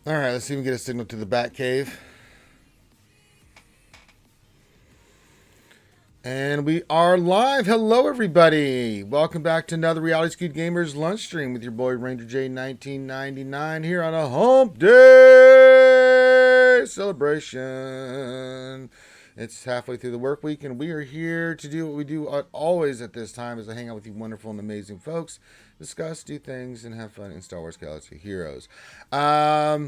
All right, let's see if we can get a signal to the Bat Cave. And we are live. Hello, everybody. Welcome back to another Reality Skewed Gamers lunch stream with your boy Ranger J 1999 here on a Hump Day celebration. It's halfway through the work week, and we are here to do what we do always at this time, is to hang out with you wonderful and amazing folks, discuss, do things, and have fun in Star Wars Galaxy Heroes. What are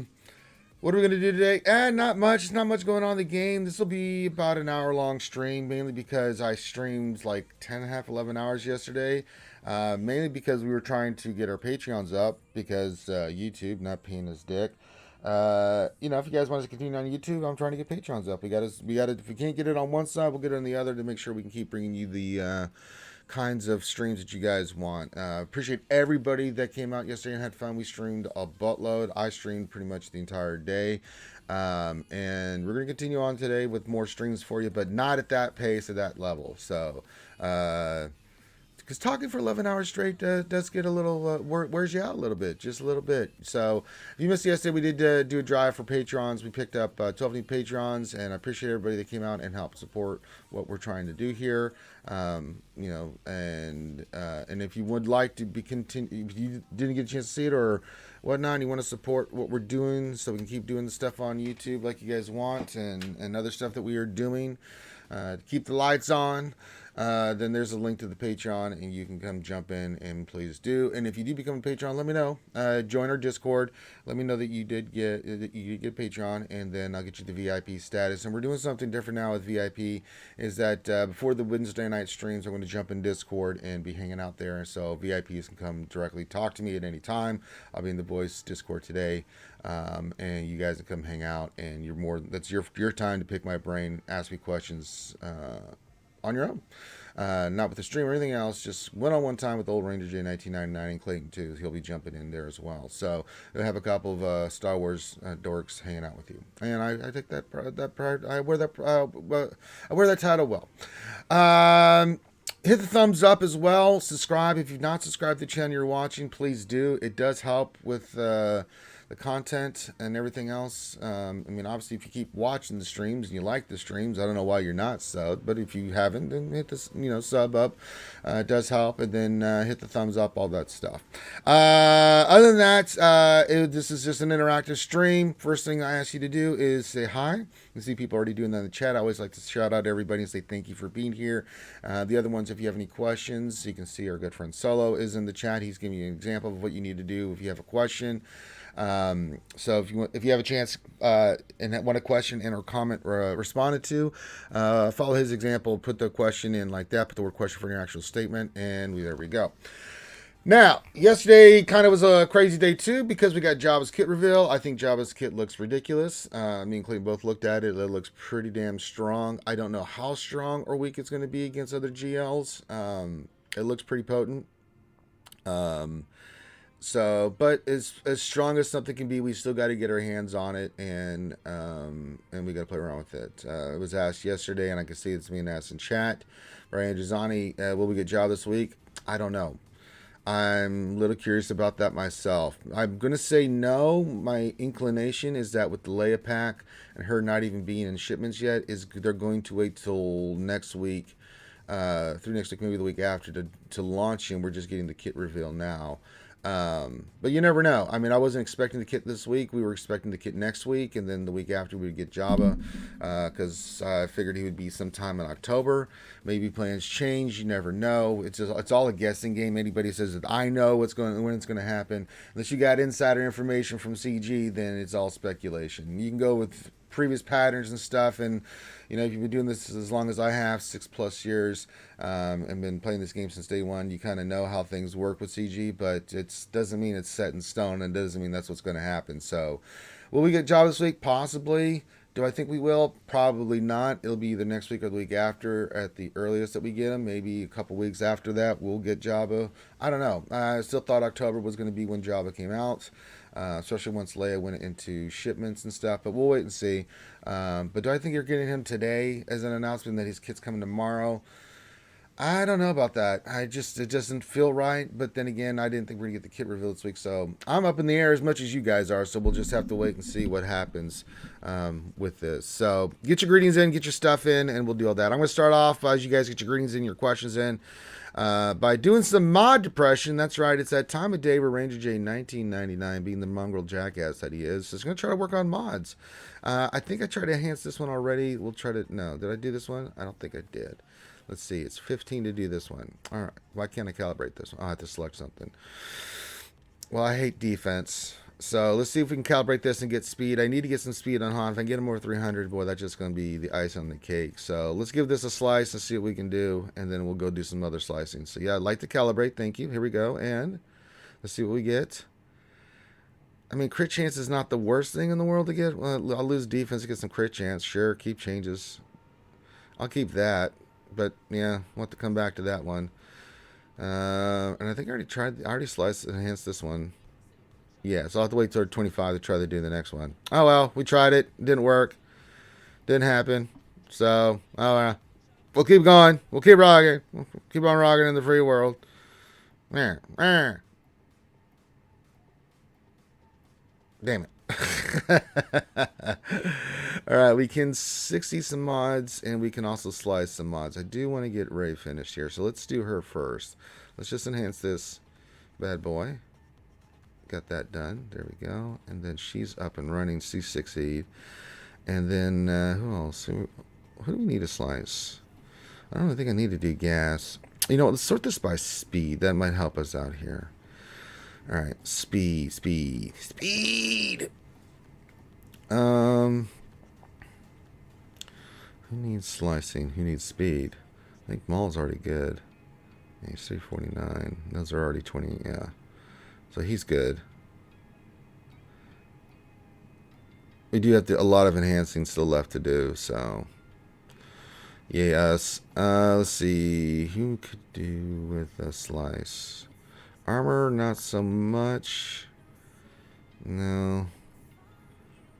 we going to do today? Not much. Not much going on in the game. This will be about an hour-long stream, mainly because I streamed like 10 and a half, 11 hours yesterday. Mainly because we were trying to get our Patreons up, because YouTube not paying his dick. If you guys want us to continue on YouTube, I'm trying to get Patreons up. We got to. If we can't get it on one side, we'll get it on the other to make sure we can keep bringing you the kinds of streams that you guys want. Appreciate everybody that came out yesterday and had fun. We streamed a buttload. I streamed pretty much the entire day. And we're going to continue on today with more streams for you, but not at that pace, at that level. So, because talking for 11 hours straight does get a little, wears you out a little bit, just a little bit. So, if you missed yesterday, we did do a drive for Patrons. We picked up 12 new Patrons, and I appreciate everybody that came out and helped support what we're trying to do here. And if you would like to if you didn't get a chance to see it or whatnot, and you want to support what we're doing so we can keep doing the stuff on YouTube like you guys want, and other stuff that we are doing, to keep the lights on, then there's a link to the Patreon, and you can come jump in, and please do. And if you do become a Patreon, let me know. Join our Discord. Let me know that you did get Patreon, and then I'll get you the VIP status. And we're doing something different now with VIP, is that before the Wednesday night streams, I'm going to jump in Discord and be hanging out there, so VIPs can come directly talk to me at any time. I'll be in the boys Discord today, and you guys can come hang out, and that's your time to pick my brain, ask me questions on your own. Not with the stream or anything else, just one-on-one time with old Ranger J 1999 and Clayton too. He'll be jumping in there as well. So we'll have a couple of Star Wars dorks hanging out with you, and I take that pride. I wear that title well. Hit the thumbs up as well. Subscribe if you've not subscribed to the channel you're watching. Please do. It does help with the content and everything else. Obviously, if you keep watching the streams and you like the streams, I don't know why you're not subbed, but if you haven't, then hit this, sub up. It does help, and then hit the thumbs up, all that stuff. Other than that, this is just an interactive stream. First thing I ask you to do is say hi. You see people already doing that in the chat. I always like to shout out everybody and say thank you for being here. The other ones, if you have any questions, you can see our good friend Solo is in the chat. He's giving you an example of what you need to do if you have a question. So if you have a chance and want a question and or comment responded to, follow his example, put the question in like that, put the word question for your actual statement, and there we go. Now, yesterday kind of was a crazy day too, because we got Jabba's kit reveal. I think Jabba's kit looks ridiculous. Me and Clayton both looked at it. It looks pretty damn strong. I don't know how strong or weak it's going to be against other GLs. It looks pretty potent. But as strong as something can be, we still got to get our hands on it, and we got to play around with it. It was asked yesterday, and I can see it's being asked in chat. Brian Giussani, will we get Jabba this week? I don't know. I'm a little curious about that myself. I'm going to say no. My inclination is that with the Leia pack and her not even being in shipments yet, they're going to wait till next week, through next week, maybe the week after, to launch him. We're just getting the kit reveal now. But you never know. I wasn't expecting the kit this week. We were expecting the kit next week, and then the week after we would get Jabba, because I figured he would be sometime in October. Maybe plans change. You never know. It's all a guessing game. Anybody says that I know when it's going to happen, unless you got insider information from CG, then it's all speculation. You can go with previous patterns and stuff, and if you've been doing this as long as I have, 6+ years, and been playing this game since day one, you kind of know how things work with CG, but it doesn't mean it's set in stone, and doesn't mean that's what's going to happen. So will we get Jabba this week? Possibly. Do I think we will? Probably not. It'll be either next week or the week after at the earliest that we get him. Maybe a couple weeks after that we'll get Jabba. I don't know. I still thought October was going to be when Jabba came out, especially once Leia went into shipments and stuff. But we'll wait and see. But do I think you're getting him today as an announcement that his kit's coming tomorrow? I don't know about that. It doesn't feel right. But then again, I didn't think we're gonna get the kit reveal this week, so I'm up in the air as much as you guys are. So we'll just have to wait and see what happens with this. So get your greetings in, get your stuff in, and we'll do all that. I'm gonna start off as you guys get your greetings in, your questions in, by doing some mod depression. That's right. It's that time of day where Ranger J 1999, being the mongrel jackass that he is gonna try to work on mods. I think I tried to enhance this one already. We'll try to. No, did I do this one? I don't think I did. Let's see, it's 15 to do this one. All right, why can't I calibrate this one? I'll have to select something. Well, I hate defense. So let's see if we can calibrate this and get speed. I need to get some speed on Han. If I can get him over 300, boy, that's just going to be the ice on the cake. So let's give this a slice and see what we can do, and then we'll go do some other slicing. So yeah, I'd like to calibrate. Thank you. Here we go, and let's see what we get. I mean, crit chance is not the worst thing in the world to get. Well, I'll lose defense to get some crit chance. Sure, keep changes. I'll keep that. But yeah, we'll have to come back to that one. And I think I already sliced and enhanced this one. Yeah, so I'll have to wait till 25 to try to do the next one. Oh well, we tried it. Didn't work. Didn't happen. So, oh well. We'll keep going. We'll keep rocking. We'll keep on rocking in the free world. Damn it. All right, we can 60 some mods, and we can also slice some mods. I do want to get Ray finished here, so let's do her first. Let's just enhance this bad boy. Got that done. There we go. And then she's up and running. She's 6'8". And then who else? Who do we need to slice? I don't think I need to do gas. You know, let's sort this by speed. That might help us out here. All right, speed. Who needs slicing? Who needs speed? I think Maul's already good. He's 349. Those are already 20. Yeah, so he's good. We do have a lot of enhancing still left to do. So yes. Let's see. Who could do with a slice? Armor, not so much. No.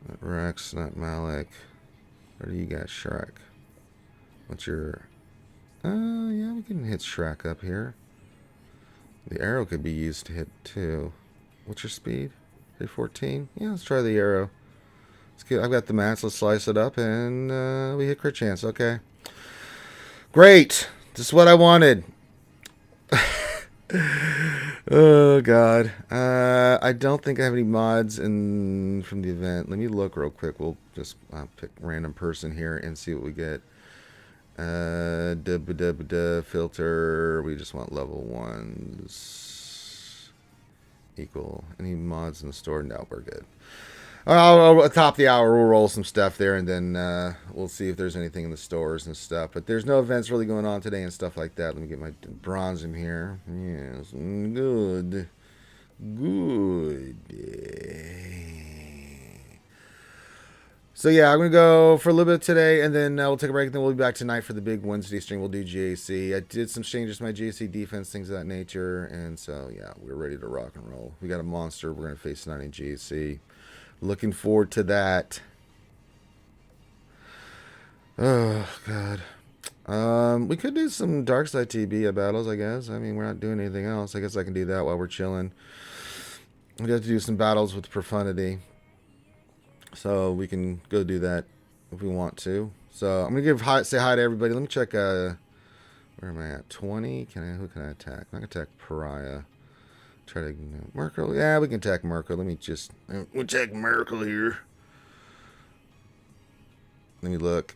Not Rex, not Malik. Or do you got Shrek? What's your... yeah, we can hit Shrek up here. The arrow could be used to hit too. What's your speed? Hit 14? Yeah, let's try the arrow. Let's get, I've got the mats. Let's slice it up, and we hit crit chance. Okay. Great. This is what I wanted. Oh god. I don't think I have any mods from the event. Let me look real quick. We'll just pick random person here and see what we get. Filter. We just want level 1s. Equal. Any mods in the store? No, we're good. I'll top the hour. We'll roll some stuff there, and then we'll see if there's anything in the stores and stuff. But there's no events really going on today and stuff like that. Let me get my bronze in here. Yes, good. So yeah, I'm gonna go for a little bit today, and then we'll take a break. And then we'll be back tonight for the big Wednesday stream. We'll do GAC. I did some changes to my GAC defense, things of that nature, and so yeah, we're ready to rock and roll. We got a monster we're gonna face tonight in GAC. Looking forward to that. Oh god. We could do some dark side TB battles, I guess. I mean, we're not doing anything else. I guess I can do that while we're chilling. We got to do some battles with profundity, so we can go do that if we want to. So I'm gonna say hi to everybody. Let me check. Where am I at? 20. Who can I attack? I'm gonna attack Pariah. Try to Merkel. Yeah, we can attack Merkel. Let me just we'll attack Merkel here. Let me look.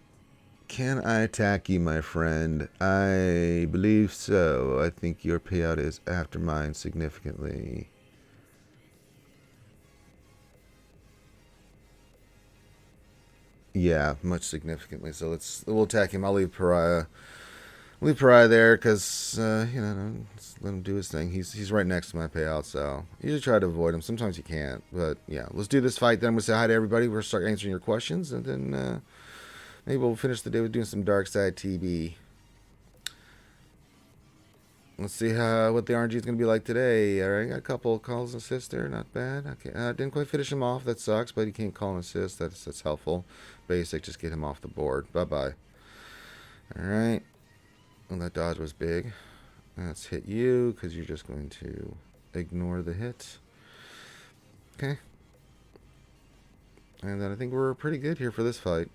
Can I attack you, my friend? I believe so. I think your payout is after mine significantly. Yeah, much significantly. So we'll attack him. I'll leave Pariah. Leave Pariah there because, you know, let him do his thing. He's right next to my payout, so usually try to avoid him. Sometimes you can't, but yeah, let's do this fight. Then I'm going to say hi to everybody. We'll start answering your questions, and then maybe we'll finish the day with doing some Dark Side TB. Let's see what the RNG is going to be like today. All right, got a couple calls and assists there. Not bad. Okay, didn't quite finish him off. That sucks, but he can't call and assist. That's helpful. Basic, just get him off the board. Bye-bye. All right. And that dodge was big. Let's hit you because you're just going to ignore the hit. Okay. And then I think we're pretty good here for this fight.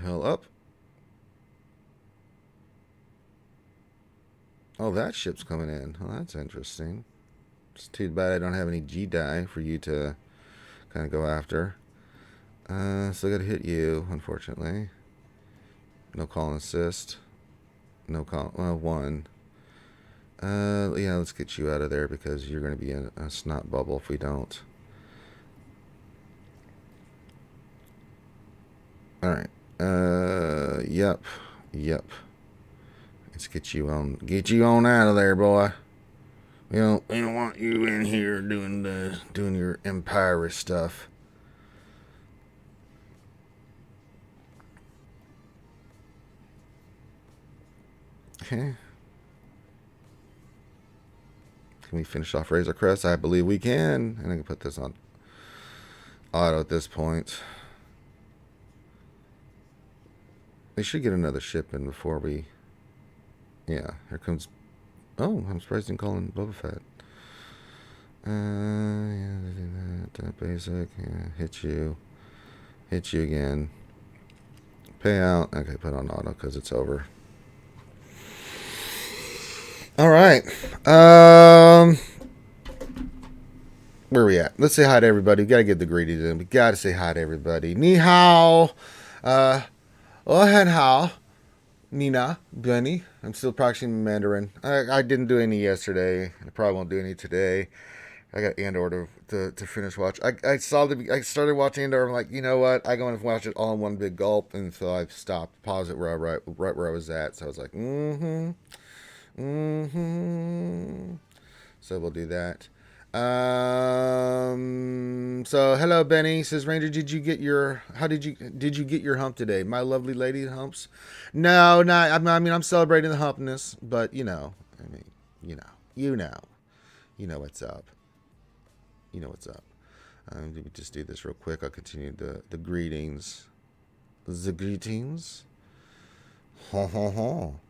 Hell up. Oh, that ship's coming in. Oh, that's interesting. It's too bad I don't have any G die for you to kind of go after. So I gotta hit you, unfortunately. No call and assist. No call. Well, one. Yeah, let's get you out of there because you're gonna be a snot bubble if we don't. Alright. Yep. Let's get you on out of there, boy. We don't want you in here doing your empire stuff. Okay. Can we finish off Razor Crest? I believe we can. And I can put this on auto at this point. They should get another ship in before we... Yeah, here comes... Oh, I'm surprised you didn't call in Boba Fett. Yeah, they do that. Basic. Yeah, hit you. Hit you again. Payout. Okay, put on auto because it's over. All right. Where are we at? Let's say hi to everybody. We got to get the greetings in. We got to say hi to everybody. Ni hao. Ohen hao. Nina. Benny. I'm still practicing Mandarin. I didn't do any yesterday. I probably won't do any today. I got Andor to finish watch. I started watching Andor. I'm like, you know what? I go and watch it all in one big gulp, and so I stopped, paused it right where I was at. So I was like, So we'll do that. So hello, Benny. Says Ranger, did you get your hump today? My lovely lady humps. No, not. I mean, I'm celebrating the humpness, but you know what's up. You know what's up. Let me just do this real quick. I'll continue the greetings. The greetings. Ho ho ho.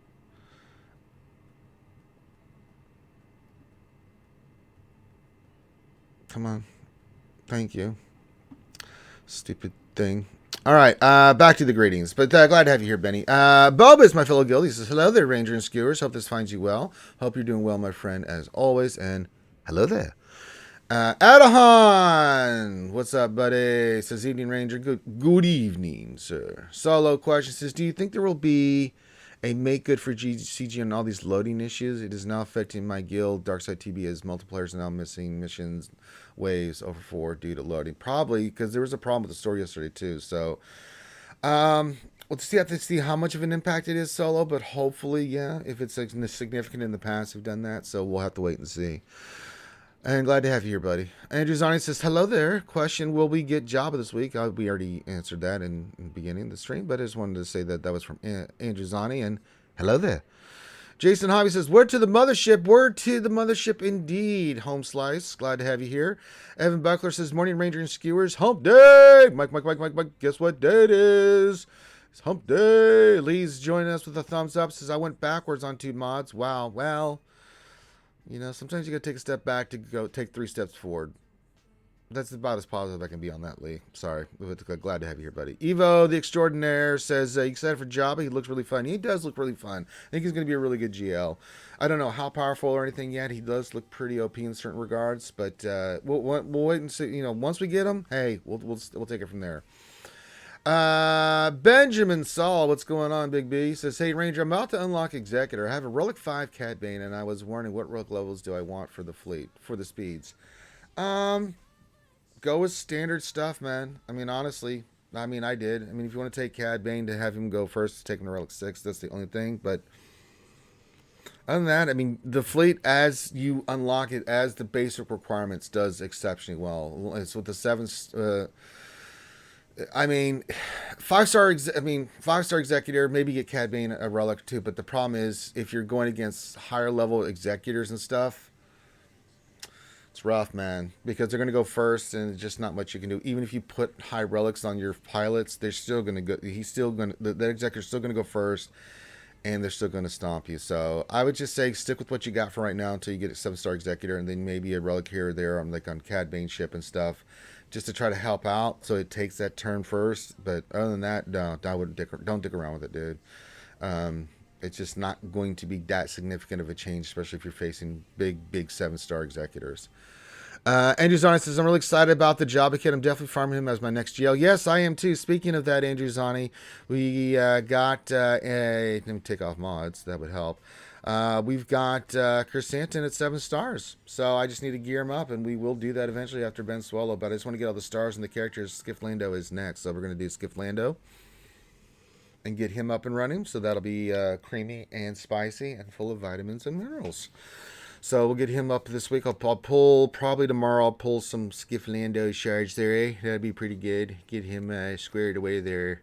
Come on. Thank you. Stupid thing. All right, back to the greetings. But glad to have you here, Benny. Boba is my fellow guild. He says, hello there, Ranger and Skewers. Hope this finds you well. Hope you're doing well, my friend, as always. And hello there. Adahan, what's up, buddy? Says, evening, Ranger. Good evening, sir. Solo question says, do you think there will be a make good for CG on all these loading issues? It is now affecting my guild. Darkside TB as multipliers are now missing missions waves over 4 due to loading. Probably because there was a problem with the story yesterday too. So, we'll have to see how much of an impact it is, Solo. But hopefully, yeah, if it's significant in the past, we've done that. So we'll have to wait and see. And glad to have you here, buddy. Andrew Zani says, hello there. Question, will we get Jabba this week? We already answered that in the beginning of the stream, but I just wanted to say that was from Andrew Zani, and hello there. Jason Hobby says, word to the mothership. Word to the mothership indeed. Home Slice, glad to have you here. Evan Buckler says, morning, Ranger and Skewers. Hump day. Mike. Guess what day it is? It's hump day. Lee's joining us with a thumbs up. Says, I went backwards on 2 mods. Wow. Well, you know, sometimes you got to take a step back to go take 3 steps forward. That's about as positive I can be on that, Lee. Sorry. Glad to have you here, buddy. Evo, the Extraordinaire, says, you excited for Jabba? He looks really fun. He does look really fun. I think he's going to be a really good GL. I don't know how powerful or anything yet. He does look pretty OP in certain regards, but we'll wait and see. You know, once we get him, hey, we'll take it from there. Benjamin Saul, what's going on, Big B? Says, hey, Ranger, I'm about to unlock Executor. I have a Relic 5 Cat Bane, and I was wondering what Relic levels do I want for the fleet, for the speeds. Go with standard stuff, man. I mean, honestly, I did. I mean, if you want to take Cad Bane to have him go first, taking the Relic 6, that's the only thing. But other than that, I mean, the fleet, as you unlock it, as the basic requirements, does exceptionally well. It's with the 7... I mean, 5-star executor, maybe get Cad Bane a relic too, but the problem is if you're going against higher level executors and stuff, It's rough, man, because they're going to go first, and just not much you can do. Even if you put high relics on your pilots, they're still going to go. He's still going to. The executor's still going to go first, and they're still going to stomp you. So I would just say stick with what you got for right now until you get a 7-star executor, and then maybe a relic here or there on on Cad Bane ship and stuff, just to try to help out. So it takes that turn first. But other than that, no, don't dick around with it, dude. It's just not going to be that significant of a change, especially if you're facing big 7-star executors. Andrew Zani says, I'm really excited about the Jabba kid. I'm definitely farming him as my next GL. Yes, I am too. Speaking of that, Andrew Zani, we got let me take off mods. That would help. We've got Chrysanthemum at 7 stars. So I just need to gear him up, and we will do that eventually after Ben Swallow. But I just want to get all the stars and the characters. Skiff Lando is next. So we're going to do Skiff Lando and get him up and running. So that'll be creamy and spicy and full of vitamins and minerals. So we'll get him up this week. I'll pull, probably tomorrow, I'll pull some Skiff Lando shards there, eh? That'd be pretty good. Get him squared away there.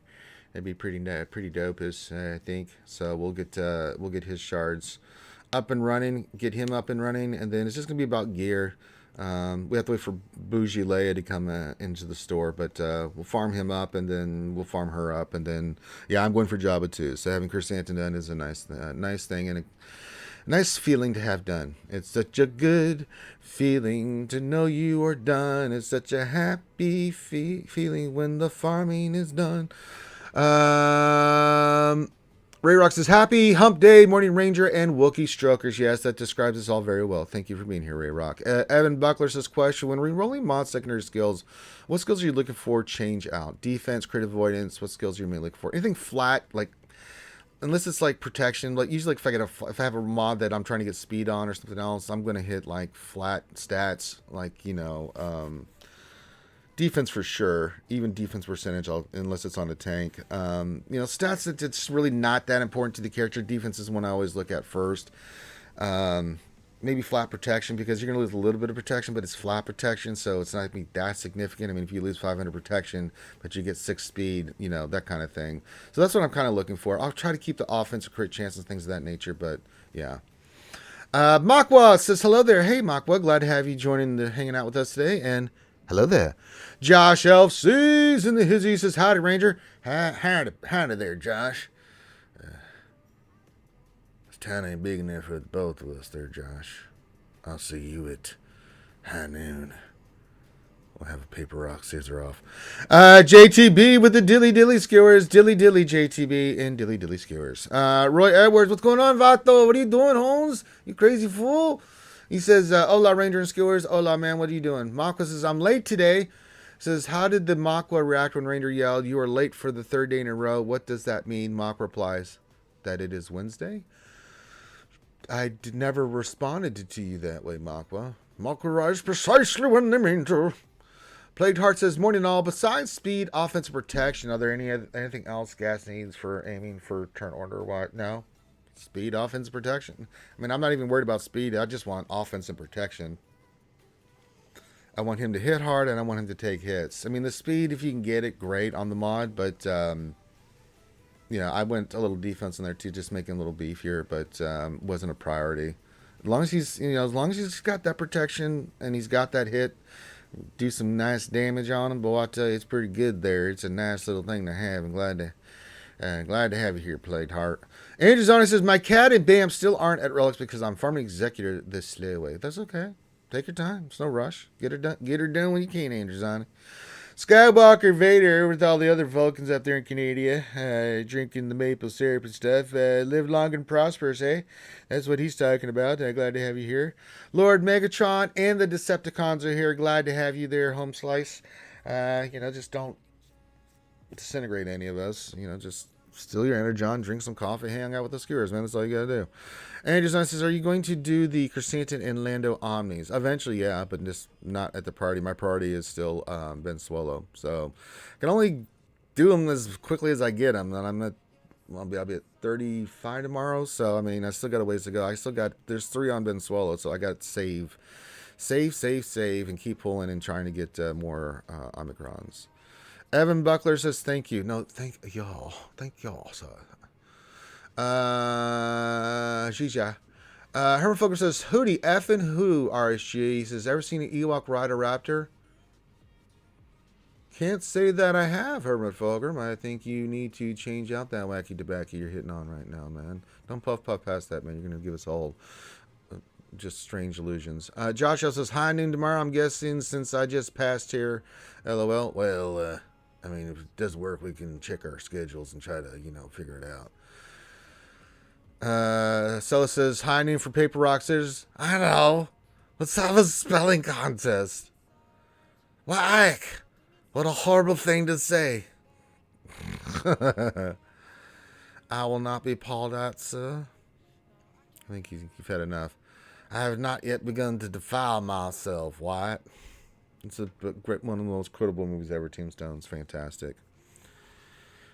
That'd be pretty dope, I think. So we'll get his shards up and running, get him up and running, and then it's just going to be about gear. We have to wait for Bougie Leia to come into the store, but we'll farm him up, and then we'll farm her up, and then, yeah, I'm going for Jabba too. So having Chrysanthemum done is a nice thing, and a nice feeling to have done. It's such a good feeling to know you are done. It's such a happy feeling when the farming is done. Ray Rock says, happy hump day, Morning Ranger and Wookiee Strokers. Yes, that describes us all very well. Thank you for being here, Ray Rock. Evan Buckler says, question, when re-rolling mod secondary skills, what skills are you looking for change out? Defense, crit avoidance, what skills are you mainly looking for? Anything flat, like, unless it's like protection, like usually if I have a mod that I'm trying to get speed on or something else, I'm going to hit like flat stats, like, defense for sure, even defense percentage, unless it's on a tank. Stats that it's really not that important to the character. Defense is one I always look at first. Maybe flat protection, because you're going to lose a little bit of protection, but it's flat protection, so it's not going to be that significant. I mean, if you lose 500 protection, but you get 6 speed, that kind of thing. So that's what I'm kind of looking for. I'll try to keep the offensive crit chance and things of that nature, but yeah. Makwa says, hello there. Hey, Makwa, glad to have you hanging out with us today, and hello there. Josh LC's in the hizzy says, howdy, Ranger. Howdy there, Josh. Town ain't big enough for both of us there, Josh. I'll see you at high noon. We'll have a paper rock scissor off. JTB with the dilly skewers. Dilly JTB and dilly skewers. Roy Edwards, what's going on, Vato? What are you doing, Holmes? You crazy fool? He says, hola, Ranger and skewers. Hola, man, what are you doing? Makwa says, I'm late today. Says, how did the Makwa react when Ranger yelled, you are late for the 3rd day in a row? What does that mean? Makwa replies, that it is Wednesday. I never responded to you that way, Makwa. Makwa writes precisely when they mean to. Plagued Heart says, morning all. Besides speed, offensive protection, are there anything else gas needs for aiming for turn order or what? No. Speed, offensive protection. I mean, I'm not even worried about speed. I just want offensive protection. I want him to hit hard, and I want him to take hits. I mean, the speed, if you can get it, great on the mod, but I went a little defense in there too, just making a little beefier, but wasn't a priority. As long as he's got that protection and he's got that hit, do some nice damage on him. Boy, I tell you, it's pretty good there. It's a nice little thing to have. I'm glad to have you here, Plagued Heart. Andrew Zoni says, my cat and Bam still aren't at relics because I'm farming executor this slow way. That's okay. Take your time. It's no rush. Get her done when you can, Andrew Zoni. Skywalker Vader with all the other Vulcans up there in Canada, drinking the maple syrup and stuff. Live long and prosperous, eh? That's what he's talking about. Glad to have you here. Lord Megatron and the Decepticons are here. Glad to have you there, Home Slice. Just don't disintegrate any of us. Just steal your energon, drink some coffee, hang out with the skewers, man. That's all you gotta do. And just says, are you going to do the Chrysanthemum and Lando Omnis? Eventually, yeah, but just not at the party. My priority is still Ben Swallow. So I can only do them as quickly as I get them. And I'll be at 35 tomorrow. So, I mean, I still got a ways to go. There's 3 on Ben Swallow. So I got to save, and keep pulling and trying to get more Omicrons. Evan Buckler says, thank you. No, thank y'all. Thank y'all. So, Jija. Herman Fogler says, Hootie effing who, RSG. He says, ever seen an Ewok ride a raptor? Can't say that I have, Herman Fogler. I think you need to change out that wacky tobacco you're hitting on right now, man. Don't puff past that, man. You're going to give us all just strange illusions. Josh also says, high noon tomorrow, I'm guessing, since I just passed here. LOL. Well, I mean, if it does work, we can check our schedules and try to, figure it out. Sella says, high noon for paper rock scissors. I know. Let's have a spelling contest. Whack. What a horrible thing to say. I will not be called out, sir. I think you've had enough. I have not yet begun to defile myself, Wyatt. It's a great, one of the most quotable movies ever. Tombstone's fantastic.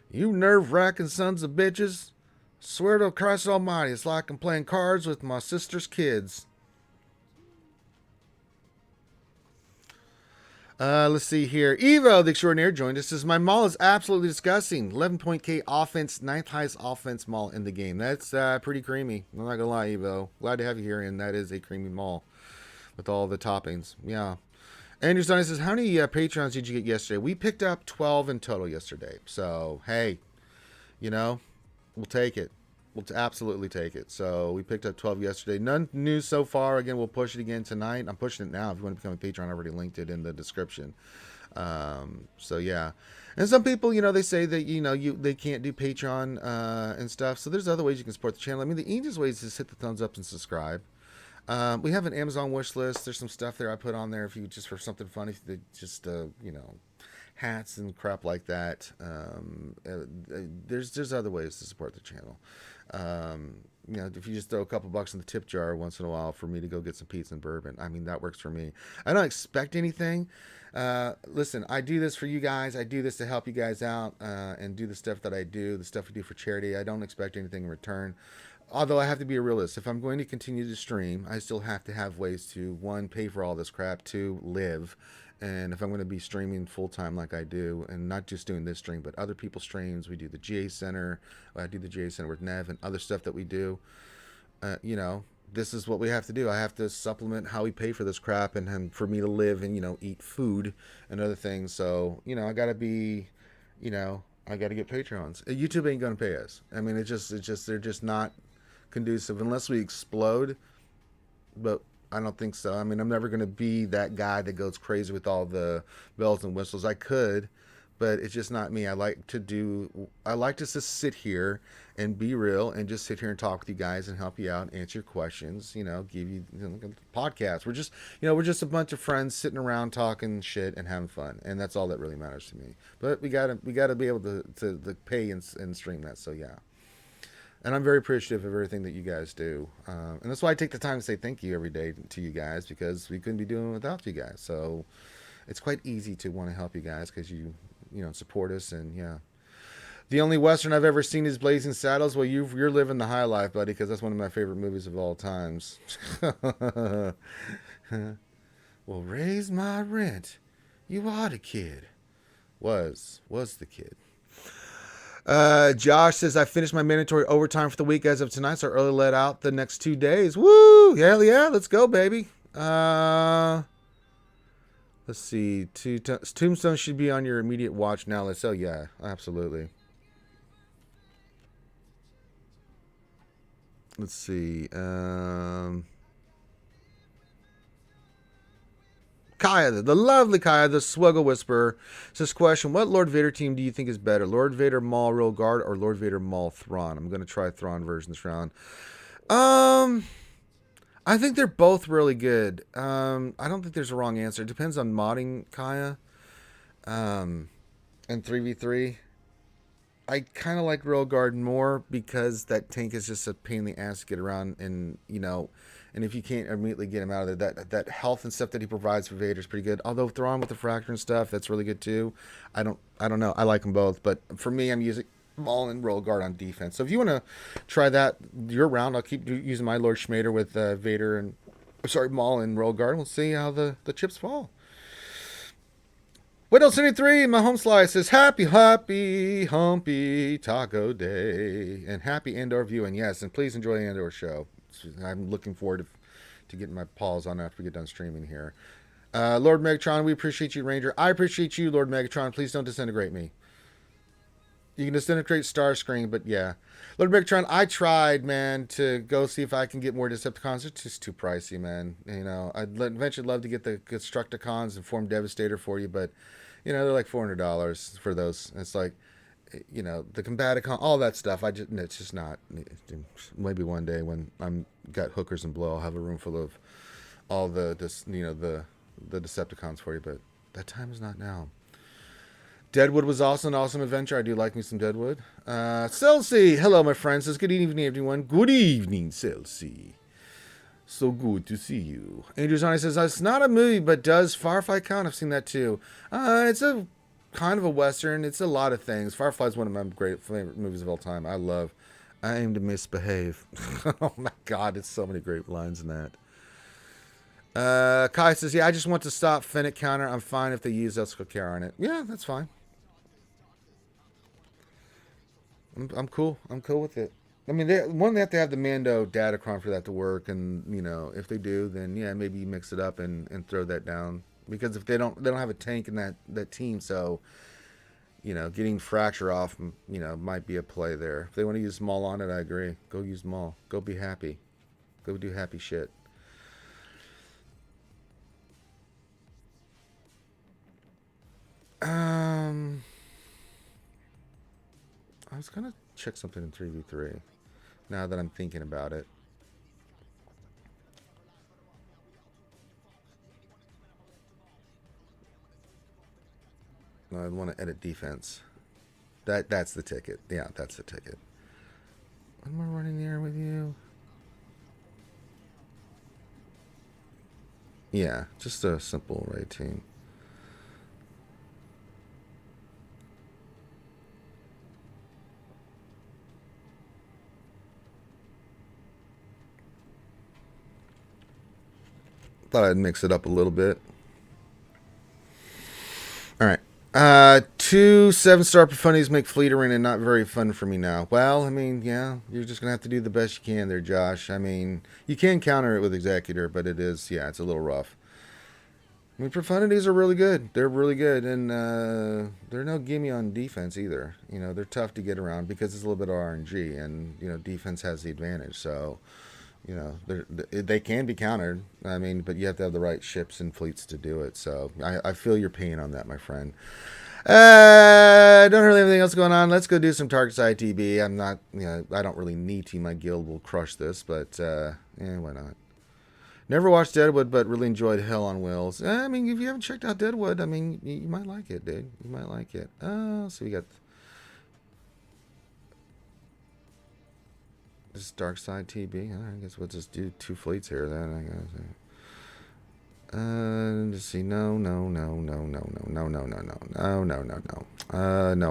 You nerve-wracking sons of bitches. Swear to Christ Almighty, it's like I'm playing cards with my sister's kids. Let's see here. Evo, the Extraordinaire, joined us. Says, my mall is absolutely disgusting. 11-point K offense, 9th highest offense mall in the game. That's pretty creamy. I'm not going to lie, Evo. Glad to have you here, and that is a creamy mall with all the toppings. Yeah. Andrew Sonny says, how many Patreons did you get yesterday? We picked up 12 in total yesterday. So, hey, we'll take it. We'll absolutely take it. So we picked up 12 yesterday. None new so far. Again, we'll push it again tonight. I'm pushing it now. If you want to become a patron, I already linked it in the description. So yeah. And some people, they say that, they can't do Patreon and stuff. So there's other ways you can support the channel. I mean, the easiest way is just hit the thumbs up and subscribe. We have an Amazon wish list. There's some stuff there I put on there if you just for something funny, just hats and crap like that. There's other ways to support the channel. If you just throw a couple bucks in the tip jar once in a while for me to go get some pizza and bourbon, I mean, that works for me. I don't expect anything. Listen, I do this for you guys. I do this to help you guys out and do the stuff that I do, the stuff we do for charity. I don't expect anything in return. Although I have to be a realist. If I'm going to continue to stream, I still have to have ways to, one, pay for all this crap, two, live. And if I'm going to be streaming full-time like I do, and not just doing this stream, but other people's streams, we do the GA Center, I do the GA Center with Nev and other stuff that we do, this is what we have to do. I have to supplement how we pay for this crap and for me to live and, eat food and other things. So, I got to be, I got to get Patreons. YouTube ain't going to pay us. I mean, they're just not conducive unless we explode, but I don't think so. I mean, I'm never going to be that guy that goes crazy with all the bells and whistles. I could, but it's just not me. I like to just sit here and be real and just sit here and talk with you guys and help you out, answer your questions, give you podcasts. We're just a bunch of friends sitting around talking shit and having fun. And that's all that really matters to me. But we gotta be able to pay and stream that. So yeah. And I'm very appreciative of everything that you guys do. And that's why I take the time to say thank you every day to you guys, because we couldn't be doing it without you guys. So it's quite easy to want to help you guys because you support us. And yeah. The only Western I've ever seen is Blazing Saddles. Well, you're living the high life, buddy, because that's one of my favorite movies of all times. Well, raise my rent. You are the kid. Was the kid. Josh says, I finished my mandatory overtime for the week as of tonight, so early let out the next 2 days. Woo! Hell yeah, let's go, baby. Let's see. Tombstone should be on your immediate watch now. Oh, yeah, absolutely. Let's see. Kaya, the lovely Kaya, the Swuggle Whisperer, says, question, what Lord Vader team do you think is better? Lord Vader Maul Royal Guard or Lord Vader Maul Thrawn? I'm going to try Thrawn version this round. I think they're both really good. I don't think there's a wrong answer. It depends on modding, Kaya. And 3v3. I kind of like Royal Guard more because that tank is just a pain in the ass to get around, and and if you can't immediately get him out of there, that health and stuff that he provides for Vader is pretty good. Although Thrawn with the fracture and stuff, that's really good too. I don't know. I like them both, but for me, I'm using Maul and Royal Guard on defense. So if you want to try that your round, I'll keep using my Lord Schmader with Vader and Maul and Royal Guard. We'll see how the chips fall. Widow 73, my home slice says, happy Humpy Taco Day. And happy Andor viewing. Yes, and please enjoy the Andor show. I'm looking forward to getting my paws on after we get done streaming here. Lord Megatron, we appreciate you, Ranger. I appreciate you, Lord Megatron. Please don't disintegrate me. You can disintegrate Starscream, but yeah. Lord Megatron, I tried, man, to go see if I can get more Decepticons. It's just too pricey, man. You know, I'd eventually love to get the Constructicons and Form Devastator for you, but, you know, they're like $400 for those. It's like, you know, the Combaticon, all that stuff. It's just not. Maybe one day when I'm got hookers and blow, I'll have a room full of all the Decepticons for you, but that time is not now. Deadwood was also an awesome adventure. I do like me some Deadwood. Celsi, hello, my friend. Says, good evening, everyone. Good evening, Celsi. So good to see you. Andrew Zani says, it's not a movie, but does Firefly count? I've seen that too. It's a kind of a Western. It's a lot of things. Firefly is one of my great favorite movies of all time. I aim to misbehave. Oh my God, it's so many great lines in that. Kai says, yeah, I just want to stop Fennec counter. I'm fine if they use Escalcar on it. Yeah, that's fine. I'm cool. I'm cool with it. I mean, they have to have the Mando Datacron for that to work, and you know, if they do, then yeah, maybe you mix it up and throw that down. Because if they don't have a tank in that team, so you know, getting Fracture off, you know, might be a play there. If they want to use Maul on it, I agree. Go use Maul. Go be happy. Go do happy shit. I was gonna check something in 3v3. Now that I'm thinking about it. No, I want to edit defense. That's the ticket. Yeah, that's the ticket. What am I running there with you? Yeah, just a simple raid team. Thought I'd mix it up a little bit. All right. 2 7-star profunities make Fleet Arena not very fun for me now. Well, I mean, yeah, you're just going to have to do the best you can there, Josh. I mean, you can counter it with Executor, but it is, yeah, it's a little rough. I mean, profunities are really good. They're really good, and they're no gimme on defense either. You know, they're tough to get around because it's a little bit of RNG, and, you know, defense has the advantage, so... You know, they can be countered. I mean, but you have to have the right ships and fleets to do it. So I feel your pain on that, my friend. Don't really have anything else going on. Let's go do some target side TB. I'm not, you know, I don't really need to. My guild will crush this, but why not? Never watched Deadwood, but really enjoyed Hell on Wheels. I mean, if you haven't checked out Deadwood, I mean, you might like it, dude. You might like it. So we got. This dark side TB. I guess we'll just do 2 fleets here then. I guess. Let's see. No. No,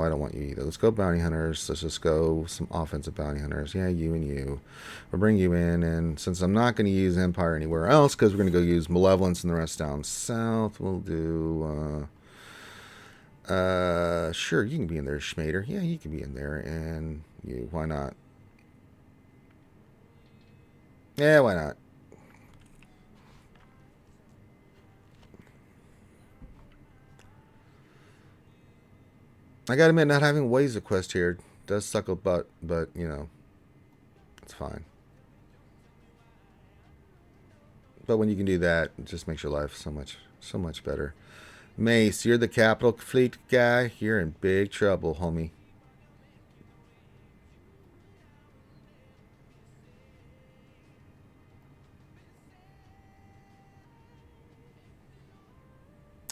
I don't want you either. Let's go bounty hunters. Let's just go some offensive bounty hunters. Yeah, you and you. We'll bring you in, and since I'm not going to use Empire anywhere else, because we're going to go use Malevolence and the rest down south, we'll do. Sure, you can be in there, Schmader. Yeah, you can be in there, and you. Why not? Yeah, why not? I gotta admit, not having Ways of Quest here does suck a butt, but, you know, it's fine. But when you can do that, it just makes your life so much better. Mace, you're the capital fleet guy. You're in big trouble, homie.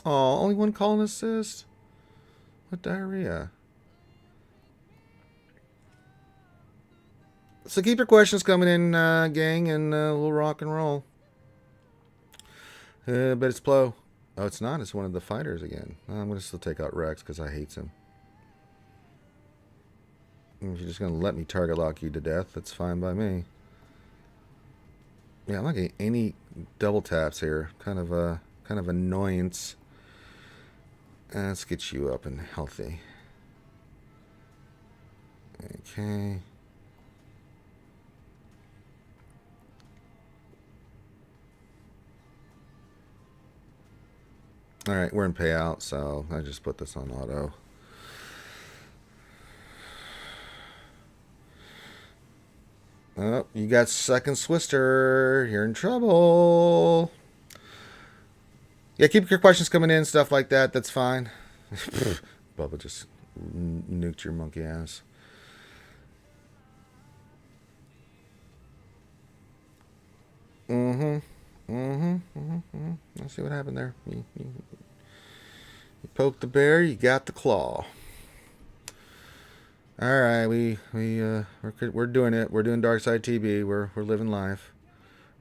Oh, only one call and assist? What diarrhea? So keep your questions coming in, gang, and we'll rock and roll. But it's Plo. Oh, it's not. It's one of the fighters again. I'm going to still take out Rex because I hate him. If you're just going to let me target lock you to death, that's fine by me. Yeah, I'm not getting any double taps here. Kind of annoyance. Let's get you up and healthy. Okay. All right, we're in payout, so I just put this on auto. Oh, you got second Swister. You're in trouble. Yeah, keep your questions coming in, stuff like that. That's fine. Bubba just nuked your monkey ass. Let's see what happened there. You poked the bear, you got the claw. All right, we're doing it. We're doing Dark Side TB. We're living life.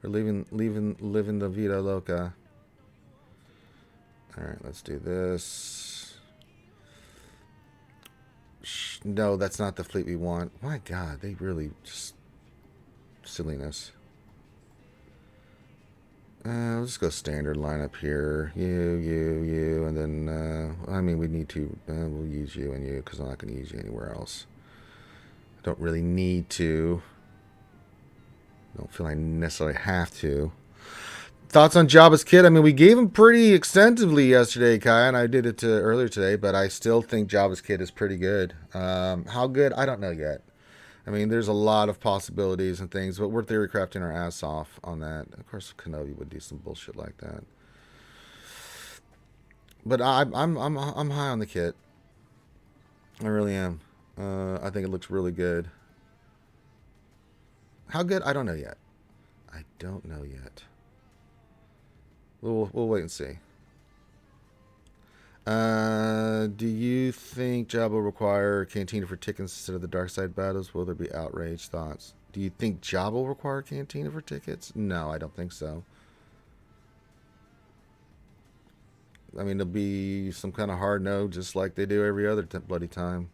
We're living the vida loca. All right, let's do this. No, that's not the fleet we want. My God, they really just silliness. Let's go standard lineup here. You, and then, I mean, we need to, we'll use you and you because I'm not going to use you anywhere else. I don't really need to. Don't feel I necessarily have to. Thoughts on Jabba's Kid? I mean, we gave him pretty extensively yesterday, Kai, and I did it earlier today, but I still think Jabba's Kid is pretty good. How good? I don't know yet. I mean, there's a lot of possibilities and things, but we're theory crafting our ass off on that. Of course, Kenobi would do some bullshit like that. But I'm high on the kit. I really am. I think it looks really good. How good? I don't know yet. I don't know yet. We'll wait and see. Do you think Jabba will require Cantina for tickets instead of the dark side battles? Will there be outrage thoughts? Do you think Jabba will require Cantina for tickets? No, I don't think so. I mean, there'll be some kind of hard no, just like they do every other bloody time.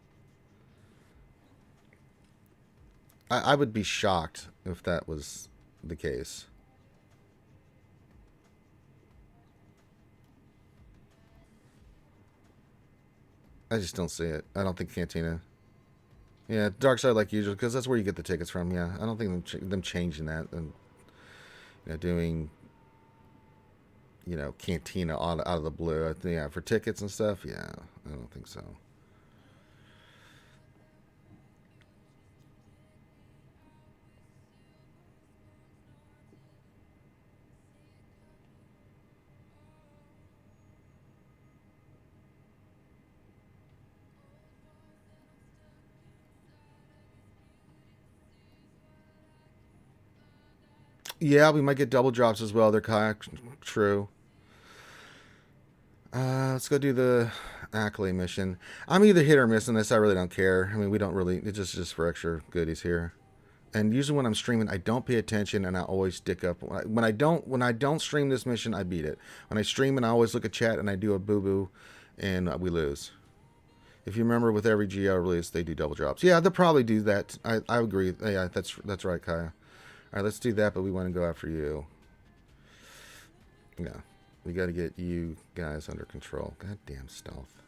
I would be shocked if that was the case. I just don't see it. I don't think Cantina. Yeah, Dark Side like usual, because that's where you get the tickets from. Yeah, I don't think them changing that and doing Cantina out of the blue. I think, yeah, for tickets and stuff. Yeah, I don't think so. Yeah, we might get double drops as well. They're kind of true. Let's go do the Ackley mission. I'm either hit or miss on this. I really don't care. I mean, we don't really. It's just for extra goodies here. And usually when I'm streaming, I don't pay attention, and I always dick up. When I don't stream this mission, I beat it. When I stream and I always look at chat and I do a boo boo, and we lose. If you remember, with every GL release, they do double drops. Yeah, they'll probably do that. I agree. Yeah, that's right, Kaya. All right, let's do that, but we want to go after you. Yeah, we got to get you guys under control. Goddamn stealth.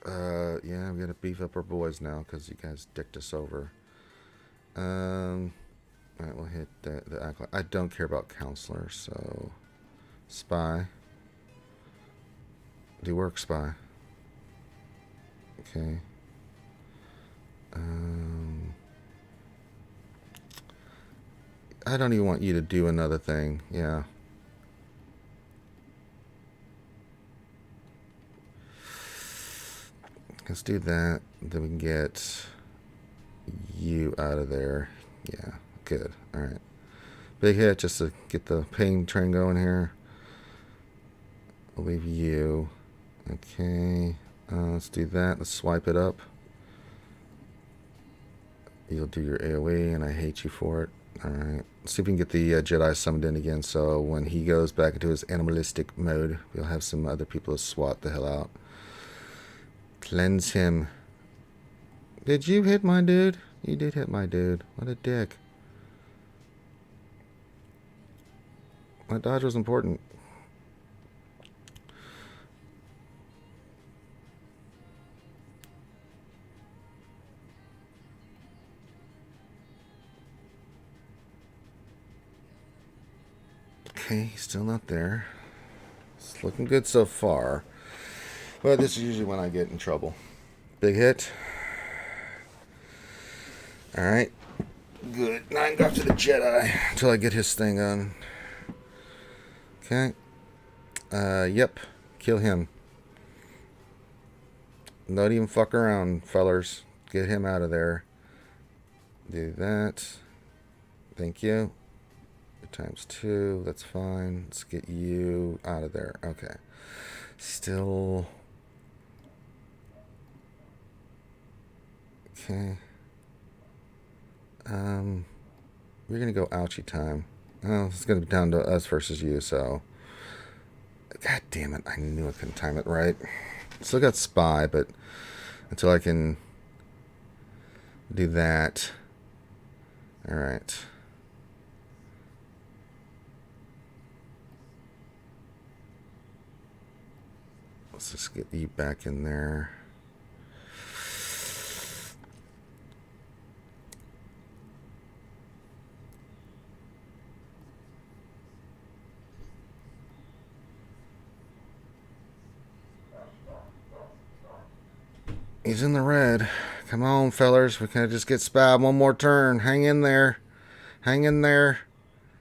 Yeah, we got to beef up our boys now because you guys dicked us over. All right, we'll hit the acolyte. I don't care about counselor, so spy. Do work, spy. Okay. I don't even want you to do another thing. Yeah. Let's do that. Then we can get you out of there. Yeah, good. All right. Big hit just to get the pain train going here. I'll leave you. Okay. Let's do that. Let's swipe it up. You'll do your AoE, and I hate you for it. Alright. Let's see if we can get the Jedi summoned in again, so when he goes back into his animalistic mode, we'll have some other people to swat the hell out. Cleanse him. Did you hit my dude? You did hit my dude. What a dick. My dodge was important. Okay, he's still not there. It's looking good so far. But this is usually when I get in trouble. Big hit. Alright. Good. Now I can go after the Jedi until I get his thing on. Okay. Yep. Kill him. Don't even fuck around, fellers. Get him out of there. Do that. Thank you. ×2. That's fine. Let's get you out of there. Okay. Still. Okay. We're gonna go ouchie time. Oh, it's gonna be down to us versus you, so. God damn it, I knew I couldn't time it right. Still got spy, but until I can do that. Alright. Let's just get you back in there. He's in the red. Come on, fellers. We can just get spabbed one more turn. Hang in there. Hang in there.